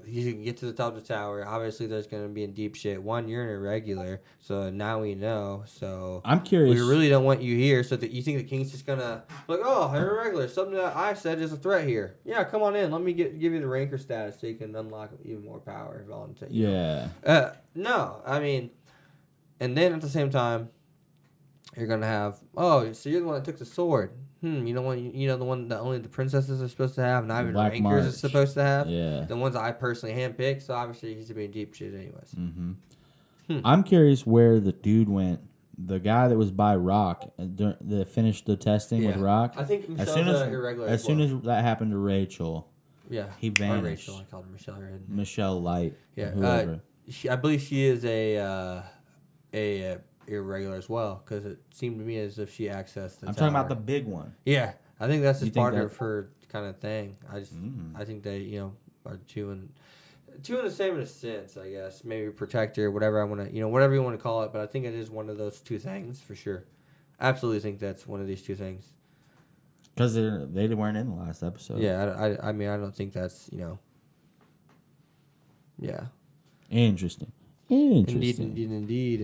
He can get to the top of the tower. Obviously, there's going to be in deep shit. One, you're an irregular, so now we know. So I'm curious. We really don't want you here. So that you think the king's just going to like, oh, I'm irregular. Something that I said is a threat here. Yeah, come on in. Let me give you the ranker status so you can unlock even more power. No, I mean, and then at the same time, you're going to have, oh, so you're the one that took the sword. You know the one that only the princesses are supposed to have, not even Black rankers March. are supposed to have. Yeah. The ones I personally handpicked. So obviously he's being deep shit anyways. I'm curious where the dude went. The guy that was by Rock that finished the testing with Rock. I think Michelle's irregular. As soon as that happened to Rachel, he vanished. Rachel, I called her Michelle. Michelle Light. Yeah, whoever. I believe she is a irregular as well because it seemed to me as if she accessed the I'm tower. talking about the big one. Yeah, I think that's just part of her kind of thing. I think they are two and the same in a sense, I guess. Maybe protector, whatever I want to, whatever you want to call it. But I think it is one of those two things for sure. Absolutely think that's one of these two things. Because they weren't in the last episode. Yeah, I mean, I don't think that's, Yeah. Interesting. Indeed.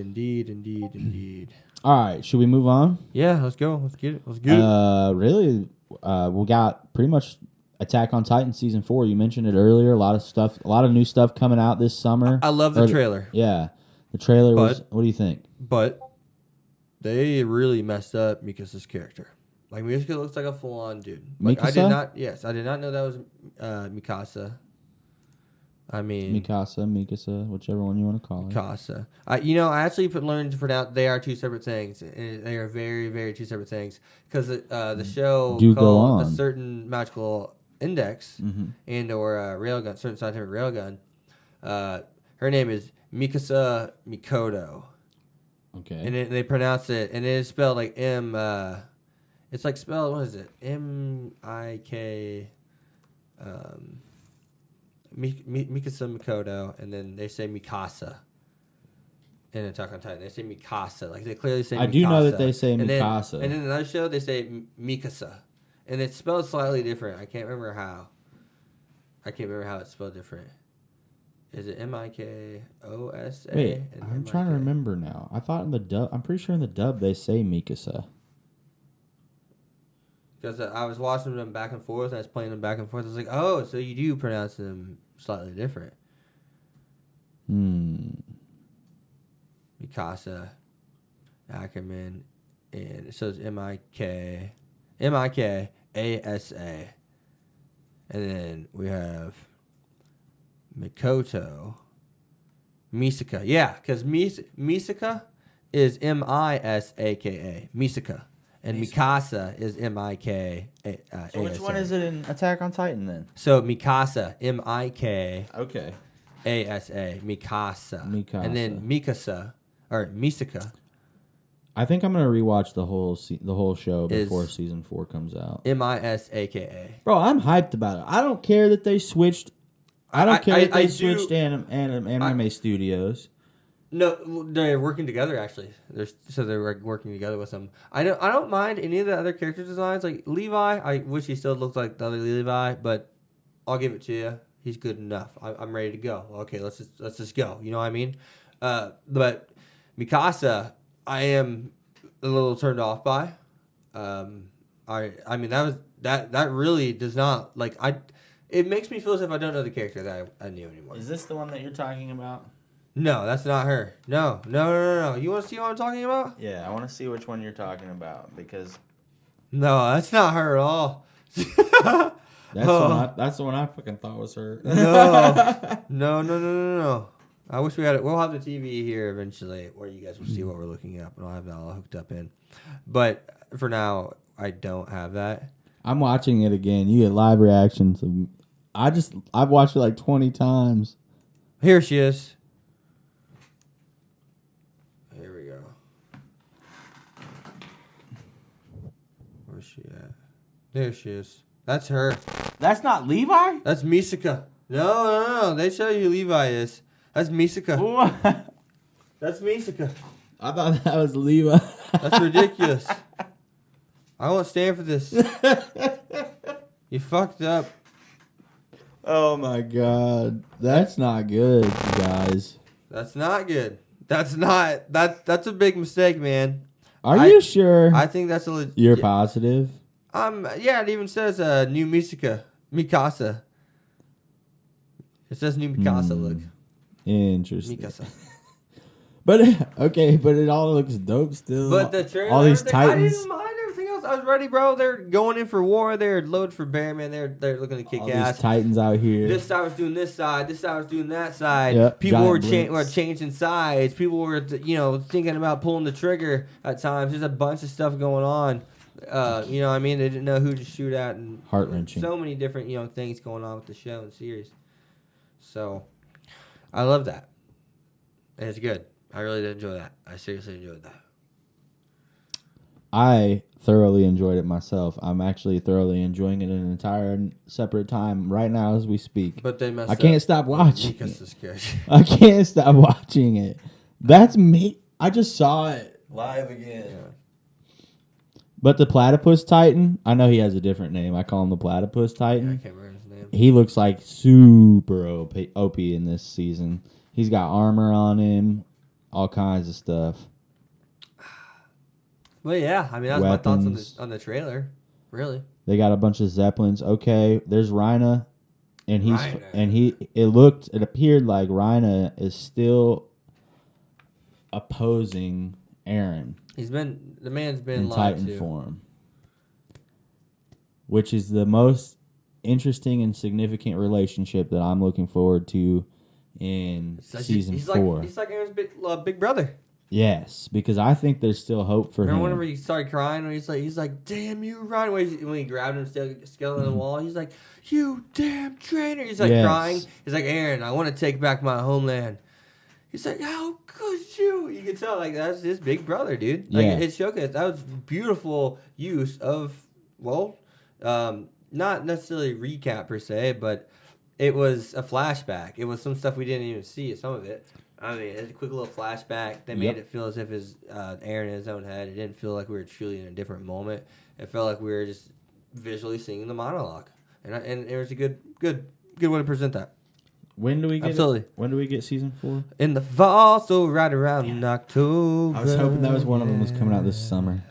All right, should we move on? Yeah, let's go. Let's get it. Really, we got pretty much Attack on Titan season 4. You mentioned it earlier. A lot of new stuff coming out this summer. I love the trailer. Yeah, the trailer was. What do you think? But they really messed up Mikasa's character. Like Mikasa looks like a full-on dude. Like, I did not know that was Mikasa. I mean, Mikasa, whichever one you want to call it. Mikasa. I actually learned to pronounce. They are two separate things. They are very, very two separate things because the show called A Certain Magical Index and or railgun, certain scientific railgun. Her name is Mikasa Mikoto. Okay. And they pronounce it, and it is spelled like M. It's like spelled, what is it? M-I-K. Mikasa Mikoto, and then they say Mikasa. In Attack on Titan, they say Mikasa. Like they clearly say Mikasa. I do know that they say Mikasa. And then another show, they say Mikasa. And it's spelled slightly different. I can't remember how it's spelled different. Is it Mikosa? Wait, I'm trying to remember now. I thought in the dub, I'm pretty sure in the dub they say Mikasa. Because I was watching them back and forth, and I was playing them back and forth. I was like, oh, so you do pronounce them slightly different. Mikasa, Ackerman, and it says M-I-K-A-S-A. And then we have Mikoto. Misaka. Yeah, because Misaka is M-I-S-A-K-A. Misaka. And Mikasa is M-I-K-A. So which one is it in Attack on Titan then? So Mikasa, M-I-K. Okay. A-S-A. Mikasa. And then Misaka. I think I'm gonna rewatch the whole show before season 4 comes out. M-I-S-A-K-A. Bro, I'm hyped about it. I don't care that they switched. I don't care that they switched anime studios. No, they're working together actually. They're working together with them. I don't mind any of the other character designs. Like Levi, I wish he still looked like the other Levi, but I'll give it to you. He's good enough. I'm ready to go. Okay, let's just go. You know what I mean? But Mikasa, I am a little turned off by. I mean that really does not it makes me feel as if I don't know the character that I knew anymore. Is this the one that you're talking about? No, that's not her. No. You want to see what I'm talking about? Yeah, I want to see which one you're talking about because. No, that's not her at all. That's the one I fucking thought was her. No. I wish we had it. We'll have the TV here eventually where you guys will see what we're looking up, and I'll have that all hooked up in. But for now, I don't have that. I'm watching it again. You get live reactions. I've watched it like 20 times. Here she is. Here we go. Where's she at? There she is. That's her. That's not Levi? That's Misaka. No. They show you who Levi is. That's Misaka. What? That's Misaka. I thought that was Levi. That's ridiculous. I won't stand for this. You fucked up. Oh my god. That's not good, you guys. That's not good. That's a big mistake, man. Are you sure? I think that's a You're positive? Yeah, it even says new Mikasa. It says new Mikasa, look. Interesting. Mikasa. But it all looks dope still. But the trailer, all these Titans. I didn't mind everything else. was ready, bro. They're going in for war. They're loaded for bear, man. They're looking to kick ass. These Titans out here. This side was doing this side. This side was doing that side. Yep, People were changing sides. People were, thinking about pulling the trigger at times. There's a bunch of stuff going on. They didn't know who to shoot at, and heart-wrenching. So many different, things going on with the show and series. So, I love that. And it's good. I really did enjoy that. I seriously enjoyed that. I thoroughly enjoyed it myself. I'm actually thoroughly enjoying it in an entire separate time right now as we speak. But they messed I can't stop watching it. I can't stop watching it. That's me. I just saw it. Live again. But the Platypus Titan, I know he has a different name. I call him the Platypus Titan. Yeah, I can't remember his name. He looks like super OP in this season. He's got armor on him, all kinds of stuff. Well, yeah. I mean, that was my thoughts on the trailer. Really. They got a bunch of Zeppelins. Okay, there's Rhina, and it appeared like Rhina is still opposing Eren. The man's been in lied Titan to. form, which is the most interesting and significant relationship that I'm looking forward to in season 4. He's like Eren's big brother. Yes, because I think there's still hope for him. Remember whenever he started crying when he's like, "Damn you, Ryan!" When he grabbed him, skeleton on the wall, he's like, "You damn traitor!" He's like crying. He's like, "Eren, I want to take back my homeland." He's like, "How could you?" You can tell like that's his big brother, dude. Like it showcased. That was beautiful use of not necessarily recap per se, but it was a flashback. It was some stuff we didn't even see. Some of it. I mean, it's a quick little flashback. They made it feel as if it's Eren in his own head. It didn't feel like we were truly in a different moment. It felt like we were just visually singing the monologue, and it was a good way to present that. When do we get it? When do we get season 4? In the fall, so right around October. I was hoping that was one of them was coming out this summer.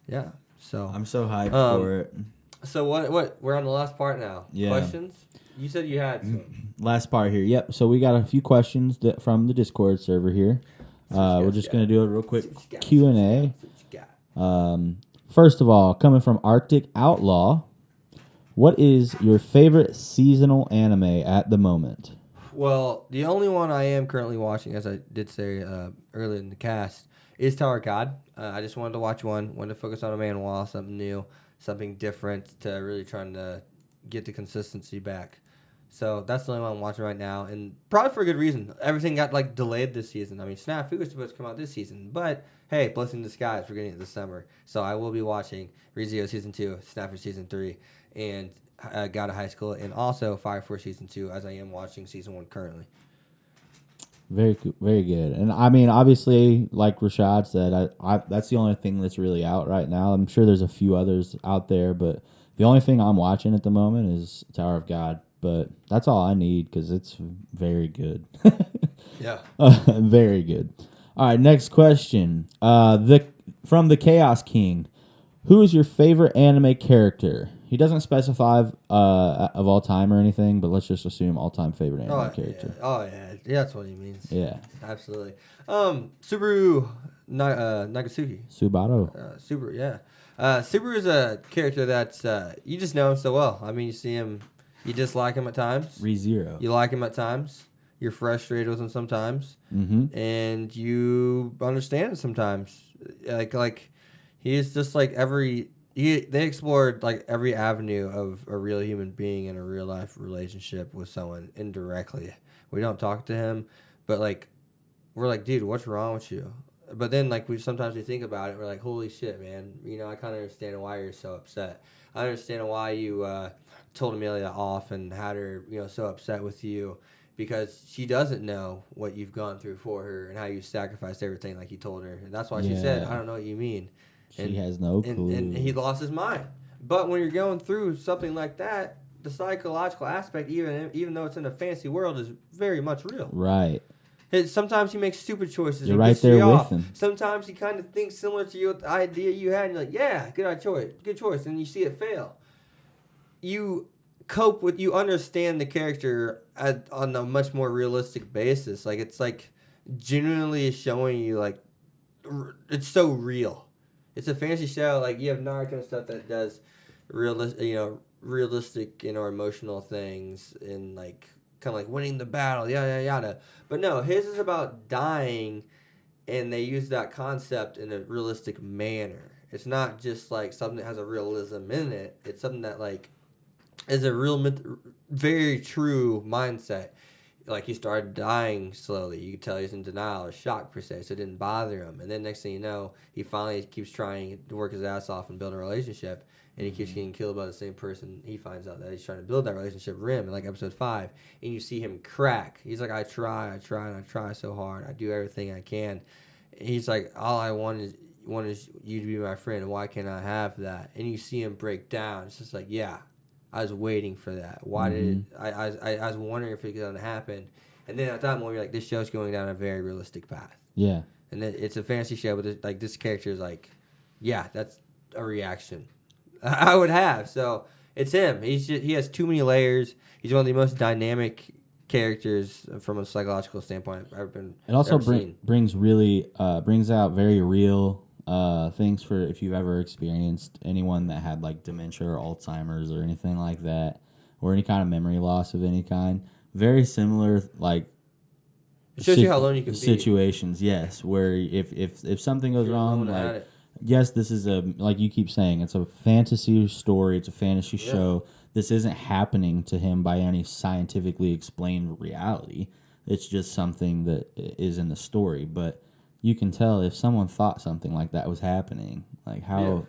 Yeah, so I'm so hyped for it. So what? We're on the last part now. Yeah. Questions? You said you had some. Last part here. Yep. So we got a few questions from the Discord server here. We're just going to do a real quick Q&A. First of all, coming from Arctic Outlaw, what is your favorite seasonal anime at the moment? Well, the only one I am currently watching, as I did say earlier in the cast, is Tower of God. I just wanted to watch one. Wanted to focus on a manual, something new, something different to really trying to get the consistency back. So that's the only one I'm watching right now, and probably for a good reason. Everything got delayed this season. I mean, Snafu was supposed to come out this season, but hey, blessing in disguise, we're getting it this summer. So I will be watching ReZero Season 2, Snafu Season 3, and God of High School, and also Fire Force Season 2, as I am watching Season 1 currently. Very good, very good. And I mean, obviously, like Rashad said, I that's the only thing that's really out right now. I'm sure there's a few others out there, but the only thing I'm watching at the moment is Tower of God. But that's all I need because it's very good. Yeah. Very good. All right, next question. From the Chaos King, who is your favorite anime character? He doesn't specify of all time or anything, but let's just assume all-time favorite anime character. Yeah. Oh, yeah. That's what he means. Yeah. Absolutely. Subaru Nagatsuki. Subaru. Subaru, yeah. Subaru is a character that's, you just know him so well. I mean, you see him, you dislike him at times. ReZero. You like him at times. You're frustrated with him sometimes. Mm-hmm. And you understand it sometimes. Like he is just like they explored like every avenue of a real human being in a real life relationship with someone indirectly. We don't talk to him, but like we're like, dude, what's wrong with you? But then like sometimes we think about it, we're like, holy shit, man. You know, I kind of understand why you're so upset. I understand why you told Amelia off and had her, so upset with you, because she doesn't know what you've gone through for her and how you sacrificed everything like you told her. And that's why she said, I don't know what you mean. She has no clue. And he lost his mind. But when you're going through something like that, the psychological aspect, even though it's in a fantasy world, is very much real. Right. Sometimes he makes stupid choices. You're right there with him. Sometimes he kind of thinks similar to the idea you had, and you're like, yeah, good choice, and you see it fail. You understand the character on a much more realistic basis. Like, it's like genuinely showing you, like, it's so real. It's a fantasy show. Like, you have Naruto and stuff that does realistic, emotional things and, like, kind of like winning the battle, yada, yada. But no, his is about dying, and they use that concept in a realistic manner. It's not just, like, something that has a realism in it. It's something that, like, is a very true mindset. Like, he started dying slowly. You could tell he's in denial or shock, per se, so it didn't bother him. And then next thing you know, he finally keeps trying to work his ass off and build a relationship, and he keeps getting killed by the same person. He finds out that he's trying to build that relationship with him in, like, episode 5, and you see him crack. He's like, I try, and I try so hard. I do everything I can. He's like, all I want is you to be my friend. Why can't I have that? And you see him break down. It's just like, yeah, I was waiting for that. Why did it? I was wondering if it was going to happen. And then at that moment, you're like, this show's going down a very realistic path. Yeah. And then it's a fantasy show, but like, this character is like, yeah, that's a reaction I would have. So it's him. He has too many layers. He's one of the most dynamic characters from a psychological standpoint I've ever been. It also brings out very real things for if you've ever experienced anyone that had like dementia or Alzheimer's or anything like that, or any kind of memory loss of any kind. Very similar, like, it shows you how alone you can situations, be. Yes, where if something goes wrong, like, yes, this is like you keep saying, it's a fantasy story, it's a fantasy show. This isn't happening to him by any scientifically explained reality. It's just something that is in the story. But you can tell if someone thought something like that was happening, like how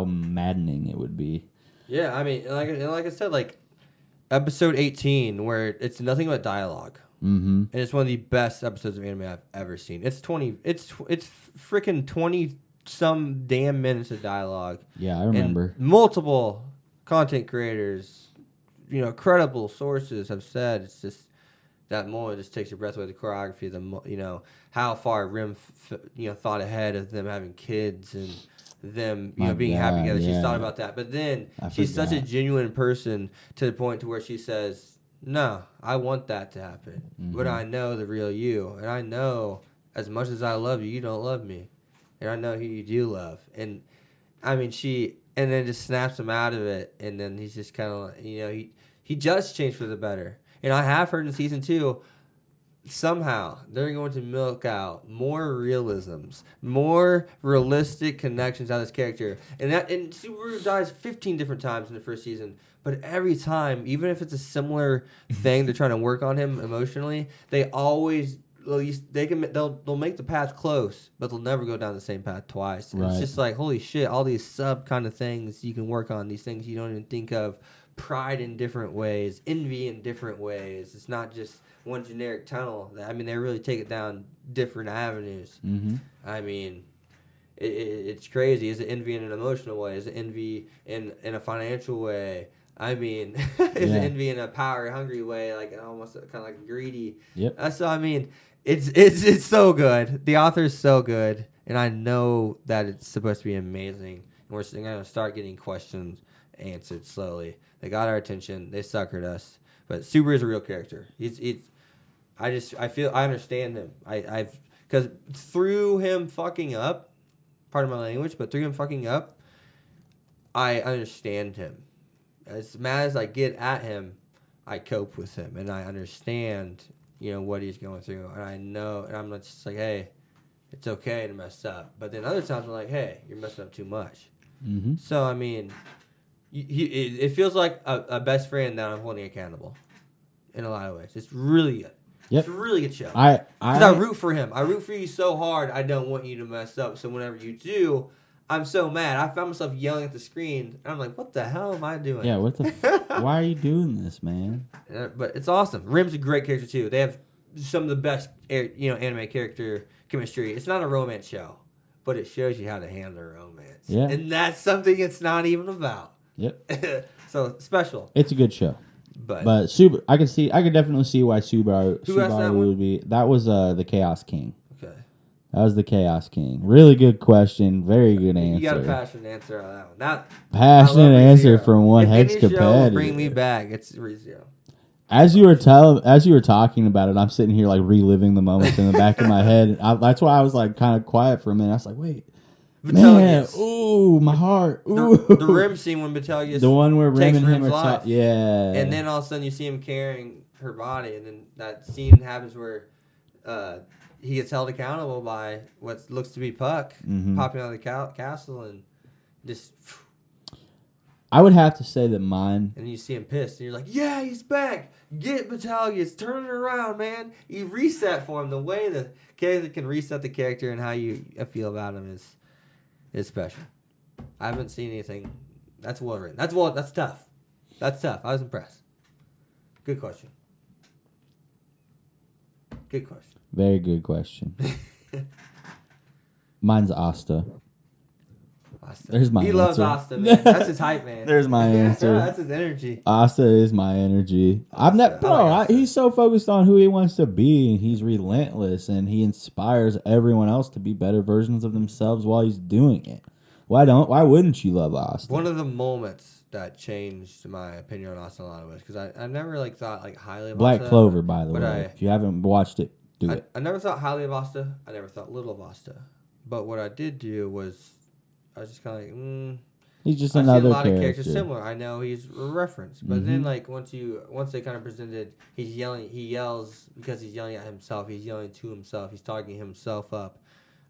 maddening it would be. Yeah, I mean, like I said, like episode 18, where it's nothing but dialogue. Mm-hmm. And it's one of the best episodes of anime I've ever seen. It's freaking 20 some damn minutes of dialogue. Yeah, I remember. And multiple content creators, credible sources have said it's just that moment just takes your breath away. The choreography, how far Rim, thought ahead of them having kids and them, being happy together. She's thought about that, but then she's such a genuine person to the point to where she says, "No, I want that to happen, but I know the real you, and I know as much as I love you, you don't love me, and I know who you do love." And I mean, and then just snaps him out of it, and then he's just kind of, he does change for the better. And I have heard in season 2, somehow they're going to milk out more realisms, more realistic connections out of this character. And Subaru dies 15 different times in the first season, but every time, even if it's a similar thing, they're trying to work on him emotionally, they always, at least they'll make the path close, but they'll never go down the same path twice. And It's just like, holy shit, all these sub kind of things you can work on, these things you don't even think of. Pride in different ways, envy in different ways. It's not just one generic tunnel. I mean, they really take it down different avenues. Mm-hmm. I mean, it's crazy. Is it envy in an emotional way? Is it envy in a financial way? I mean, is it envy in a power-hungry way, like almost kind of like greedy? Yep. So I mean, it's so good. The author is so good, and I know that it's supposed to be amazing. And we're going to start getting questions answered slowly. They got our attention. They suckered us. But Subaru is a real character. I understand him. Because through him fucking up, pardon my language, but through him fucking up, I understand him. As mad as I get at him, I cope with him, and I understand, what he's going through, and I know, and I'm not just like, hey, it's okay to mess up. But then other times I'm like, hey, you're messing up too much. Mm-hmm. So I mean, it feels like a best friend that I'm holding accountable in a lot of ways. It's really good. Yep. It's a really good show. I root for him. I root for you so hard. I don't want you to mess up. So whenever you do, I'm so mad. I found myself yelling at the screen. And I'm like, what the hell am I doing? Yeah, why are you doing this, man? But it's awesome. Rim's a great character too. They have some of the best, anime character chemistry. It's not a romance show, but it shows you how to handle a romance. Yeah. And that's something it's not even about. Yep. So special. It's a good show. But Subaru, I could definitely see why Subaru that would be. That was the Chaos King. Okay. That was the Chaos King. Really good question. Very good answer. You got a passionate answer on that one. Passionate answer from one HexCast. Bring me back. It's ReZero. As you were talking about it, I'm sitting here like reliving the moments in the back of my head. That's why I was like kind of quiet for a minute. I was like, wait, Man, ooh, my heart. Ooh. The Rim scene when Betelgeuse the one where Rim and him are yeah. And then all of a sudden you see him carrying her body, and then that scene happens where he gets held accountable by what looks to be Puck popping out of the castle and just... I would have to say that mine... And you see him pissed, and you're like, yeah, he's back! Get Betelgeuse, turn it around, man! You reset for him. The way the character can reset the character and how you feel about him is special. I haven't seen anything. That's well written. That's tough. That's tough. I was impressed. Good question. Good question. Very good question. Mine's Asta. There's my he answer. Loves Asta, man. That's his hype, man. There's my answer. That's his energy. Asta is my energy. He's so focused on who he wants to be. He's relentless, and he inspires everyone else to be better versions of themselves while he's doing it. Why wouldn't you love Asta? One of the moments that changed my opinion on Asta in a lot of ways, because I never thought highly of Black Asta. Clover, by the way. If you haven't watched it, do it. I never thought highly of Asta. I never thought little of Asta. But what I did do was, I was just kind of he's just another character. I see a lot of characters similar. I know he's a reference, but then once they kind of presented, he yells because he's yelling at himself. He's yelling to himself. He's talking himself up.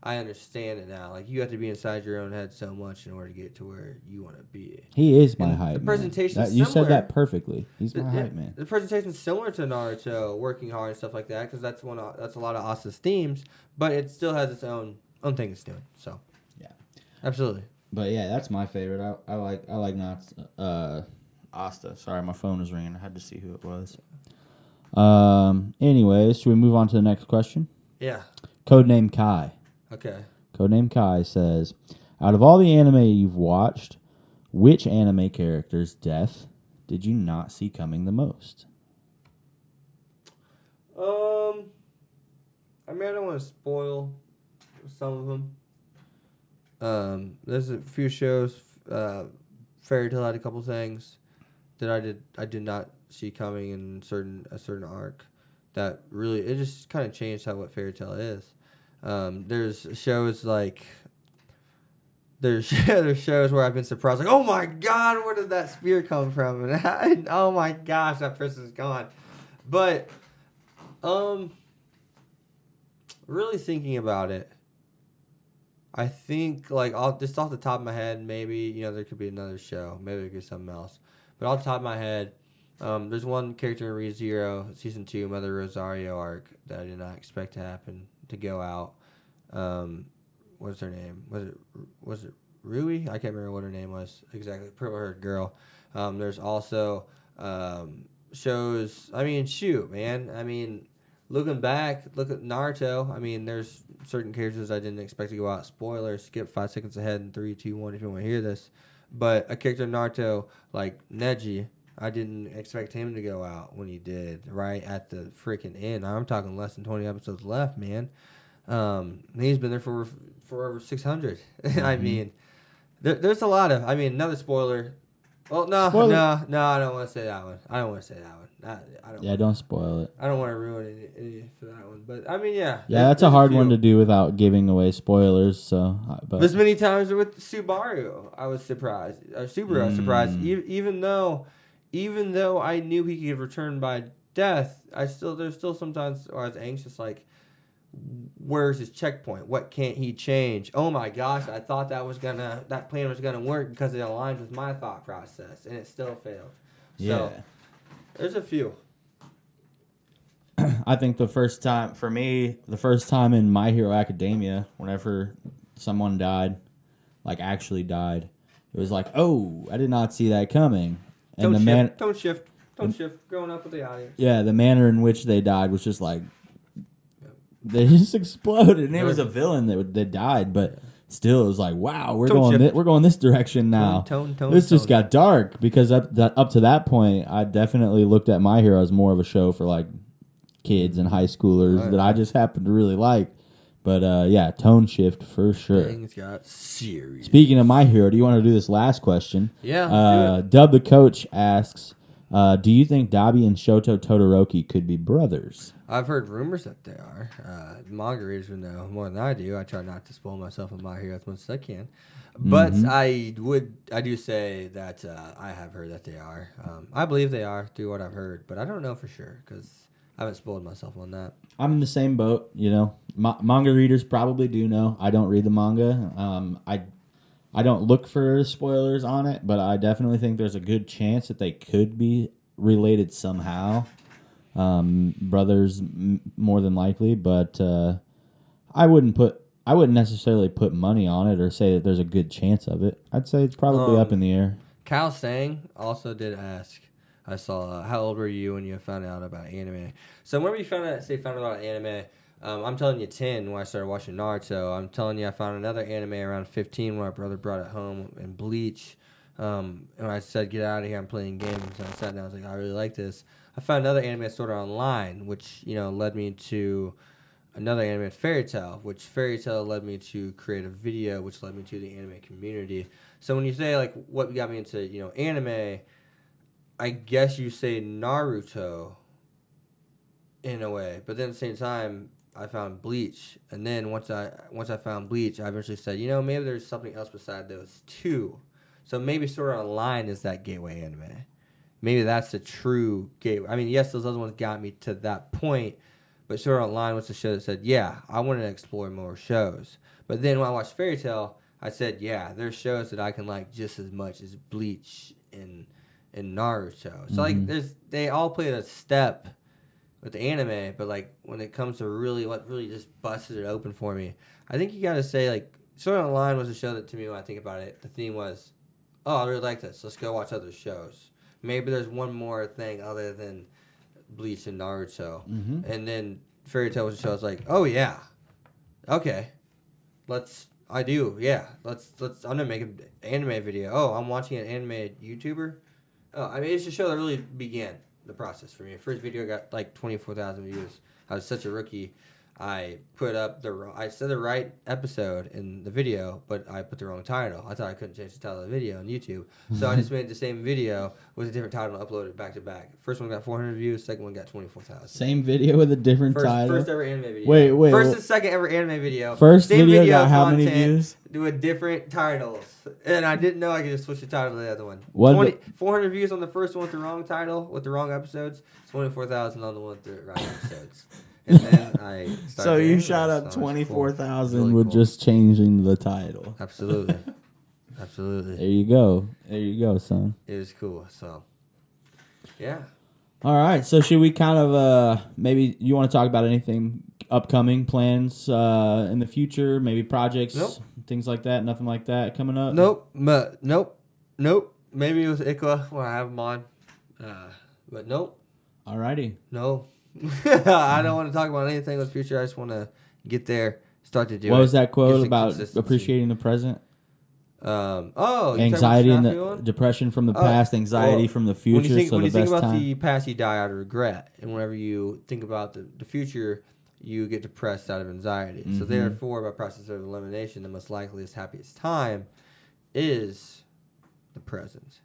I understand it now. You have to be inside your own head so much in order to get to where you want to be. He is my hype. The presentation. You said that perfectly. He's my hype man. The presentation is similar to Naruto, working hard and stuff like that, because that's a lot of Asta's themes, but it still has its own thing it's doing. So. Absolutely. But yeah, that's my favorite. I like not Asta. Sorry, my phone was ringing. I had to see who it was. Anyways, should we move on to the next question? Yeah. Codename Kai. Okay. Codename Kai says, out of all the anime you've watched, which anime character's death did you not see coming the most? I don't want to spoil some of them. There's a few shows. Fairy Tail had a couple things that I did not see coming in a certain arc. That really it just kind of changed what Fairy Tail is. There's shows there's shows where I've been surprised, oh my god, where did that spear come from? And oh my gosh, that person's gone. But really thinking about it. I think, just off the top of my head, maybe, there could be another show. Maybe it could be something else. But off the top of my head, there's one character in Re:Zero, Season 2, Mother Rosario arc, that I did not expect to go out. What's her name? Was it Rui? I can't remember what her name was exactly. Purple-haired girl. There's also shows, looking back, look at Naruto. There's certain characters I didn't expect to go out. Spoilers, skip 5 seconds ahead in 3, 2, 1 if you want to hear this. But a character in Naruto like Neji, I didn't expect him to go out when he did, right at the freaking end. I'm talking less than 20 episodes left, man. He's been there for over 600. Mm-hmm. There's a lot of, another spoiler. Well, no, I don't want to say that one. Don't spoil it. I don't want to ruin it for that one. But, yeah. Yeah, that's a hard one to do without giving away spoilers. So, there's many times with Subaru, I was surprised. Subaru, I was surprised. Even though I knew he could return by death, there's still sometimes where I was anxious, where's his checkpoint? What can't he change? Oh my gosh, I thought that plan was gonna work because it aligns with my thought process, and it still failed. So, there's a few. I think the first time in My Hero Academia, whenever someone died, actually died, it was oh, I did not see that coming. And Don't shift. Growing up with the audience. Yeah, the manner in which they died was just they just exploded, and it was a villain that died, but still, it was wow, we're going this direction now. This just got dark, because up to that point, I definitely looked at My Hero as more of a show for kids and high schoolers that I just happened to really like. But tone shift for sure. Things got serious. Speaking of My Hero, do you want to do this last question? Yeah. Dub the Coach asks, do you think Dabi and Shoto Todoroki could be brothers? I've heard rumors that they are. Manga readers would know more than I do. I try not to spoil myself in My Hero as much as I can. But I do say that I have heard that they are. I believe they are through what I've heard, but I don't know for sure because I haven't spoiled myself on that. I'm in the same boat, you know. Manga readers probably do know. I don't read the manga. I don't look for spoilers on it, but I definitely think there's a good chance that they could be related somehow. Brothers more than likely, but I wouldn't necessarily put money on it or say that there's a good chance of it. I'd say it's probably up in the air. Cal Sang also did ask, I saw, how old were you when you found out about anime? So whenever you found out about anime, I'm telling you 10 when I started watching Naruto. I'm telling you I found another anime around 15 when my brother brought it home, and Bleach. And I said, get out of here, I'm playing games. And I sat down, I was like, I really like this. I found another anime Sword Art Online, which, led me to another anime, Fairy Tail, which Fairy Tail led me to create a video, which led me to the anime community. So when you say, like, what got me into, anime, I guess you say Naruto in a way. But then at the same time, I found Bleach. And then once I found Bleach, I eventually said, maybe there's something else beside those two. So maybe Sword Art Online is that gateway anime. Maybe that's the true gateway. I mean, yes, those other ones got me to that point, but Sword Art Online was the show that said, yeah, I want to explore more shows. But then when I watched Fairy Tail, I said, yeah, there's shows that I can like just as much as Bleach and Naruto. So, like, they all played a step with the anime, but, like, when it comes to what really just busted it open for me, I think you got to say, like, Sword Art Online was a show that, to me, when I think about it, the theme was, oh, I really like this. Let's go watch other shows. Maybe there's one more thing other than Bleach and Naruto. And then Fairy Tail was a show I was like, oh, yeah. Okay. I'm going to make an anime video. Oh, I'm watching an anime YouTuber. Oh, I mean, it's a show that really began the process for me. First video got like 24,000 views. I was such a rookie. I said the right episode in the video, but I put the wrong title. I thought I couldn't change the title of the video on YouTube. So I just made the same video with a different title and uploaded it back to back. First one got 400 views, second one got 24,000. Same video with a different title? First ever anime video. Wait. First and second ever anime video. First same video got how many views? With different titles. And I didn't know I could just switch the title to the other one. 400 views on the first one with the wrong title, with the wrong episodes. 24,000 on the one with the right episodes. And then I started. So you shot up 24,000 really with just changing the title. Absolutely. There you go, son. It was cool. So, yeah. All right. So should we kind of maybe you want to talk about anything upcoming plans in the future? Maybe projects, things like that. Nothing like that coming up. Nope. Maybe with Ikla when I have him on, but nope. Alrighty. No. I don't want to talk about anything with the future. I just want to get there, start to do it. What was that quote about appreciating the present? Anxiety and the depression from the past, anxiety from the future. When you think about the past, you die out of regret. And whenever you think about the future, you get depressed out of anxiety. So therefore, by process of elimination, the most likeliest, happiest time is the present.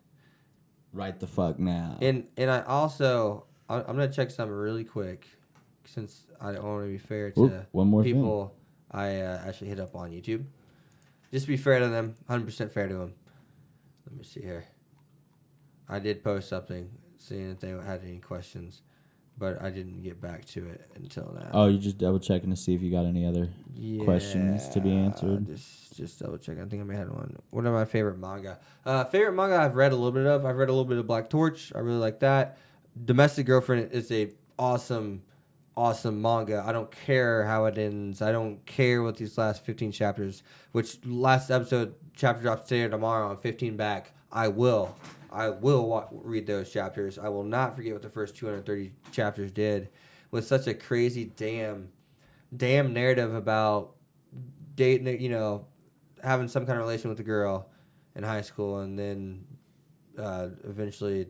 Right the fuck now. And I also... I'm going to check something really quick since I don't want to be fair to one more people I actually hit up on YouTube. Just to be fair to them, 100% fair to them. Let me see here. I did post something, seeing if they had any questions, but I didn't get back to it until now. Oh, you just double checking to see if you got any other questions to be answered? Just double checking. I think I may have one. One of my favorite manga. Favorite manga I've read a little bit of. I've read a little bit of Black Torch. I really like that. Domestic Girlfriend is a awesome manga. I don't care how it ends. I don't care what these last 15 chapters, which last episode chapter drops today or tomorrow on 15 back. I will read those chapters. I will not forget what the first 230 chapters did with such a crazy damn narrative about dating, having some kind of relation with a girl in high school and then eventually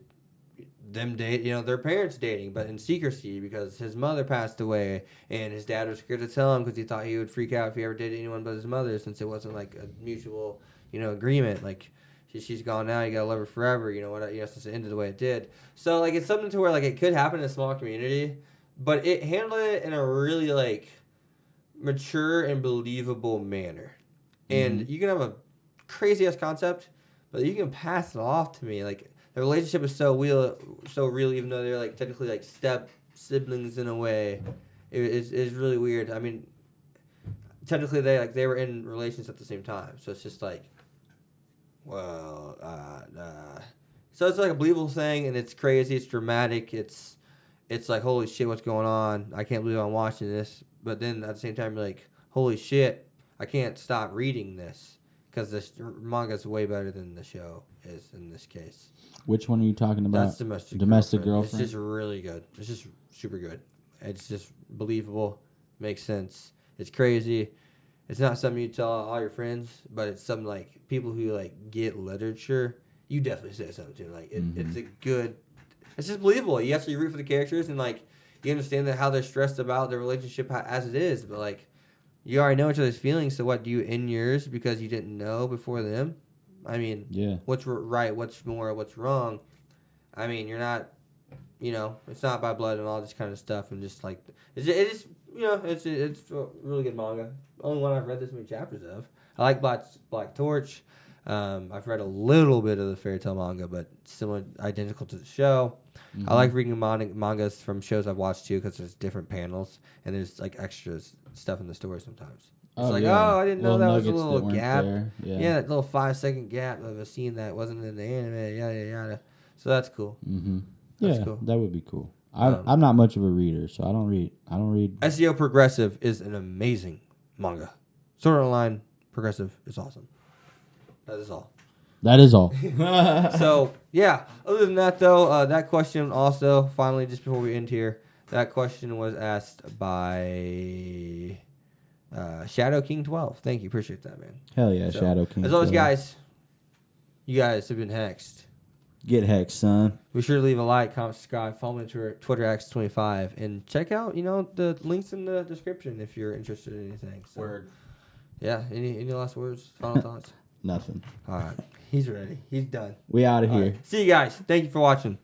them date, their parents dating, but in secrecy because his mother passed away and his dad was scared to tell him because he thought he would freak out if he ever dated anyone but his mother since it wasn't like a mutual, agreement. Like she's gone now, you gotta love her forever. Since it ended the way it did. So like it's something to where like it could happen in a small community, but it handled it in a really like mature and believable manner. And you can have a crazy ass concept, but you can pass it off to me. Like the relationship is so real, even though they're like technically like step siblings in a way. It's really weird. I mean, technically they were in relations at the same time, so it's just like, well, so it's like a believable thing, and it's crazy, it's dramatic, it's like, holy shit, what's going on? I can't believe I'm watching this. But then at the same time, you're like, holy shit, I can't stop reading this because this manga's way better than the show is in this case. Which one are you talking about? That's Domestic Girlfriend. It's just really good. It's just super good. It's just believable, makes sense. It's crazy. It's not something you tell all your friends, but it's something like people who like get literature. You definitely say something to them. Like it's a good. It's just believable. You actually root for the characters and like you understand that how they're stressed about their relationship as it is, but like you already know each other's feelings. So what do you end yours because you didn't know before them? I mean, yeah. What's right? What's more? What's wrong? I mean, you're not. You know, it's not by blood and all this kind of stuff, and just like it is. You know, it's a really good manga. Only one I've read this many chapters of. I like Black Torch. I've read a little bit of the fairy tale manga, but similar, identical to the show. I like reading mangas from shows I've watched too, because there's different panels and there's like extras stuff in the story sometimes. It's I didn't know that was a little gap. Yeah, that little 5-second gap of a scene that wasn't in the anime. Yada yada. So that's cool. That's cool. That would be cool. I'm not much of a reader, so I don't read. SEO Progressive is an amazing manga. Sword Art Online Progressive is awesome. That is all. So, yeah. Other than that, though, that question also, finally, just before we end here, that question was asked by Shadow King 12. Thank you. Appreciate that, man. Hell yeah, so, Shadow King 12. As always, guys, you guys have been hexed. Get hexed, son. Be sure to leave a like, comment, subscribe, follow me on Twitter X25, and check out, the links in the description if you're interested in anything. So, word. Yeah. Any last words? Final thoughts? Nothing. All right. He's ready. He's done. We out of here. Right. See you guys. Thank you for watching.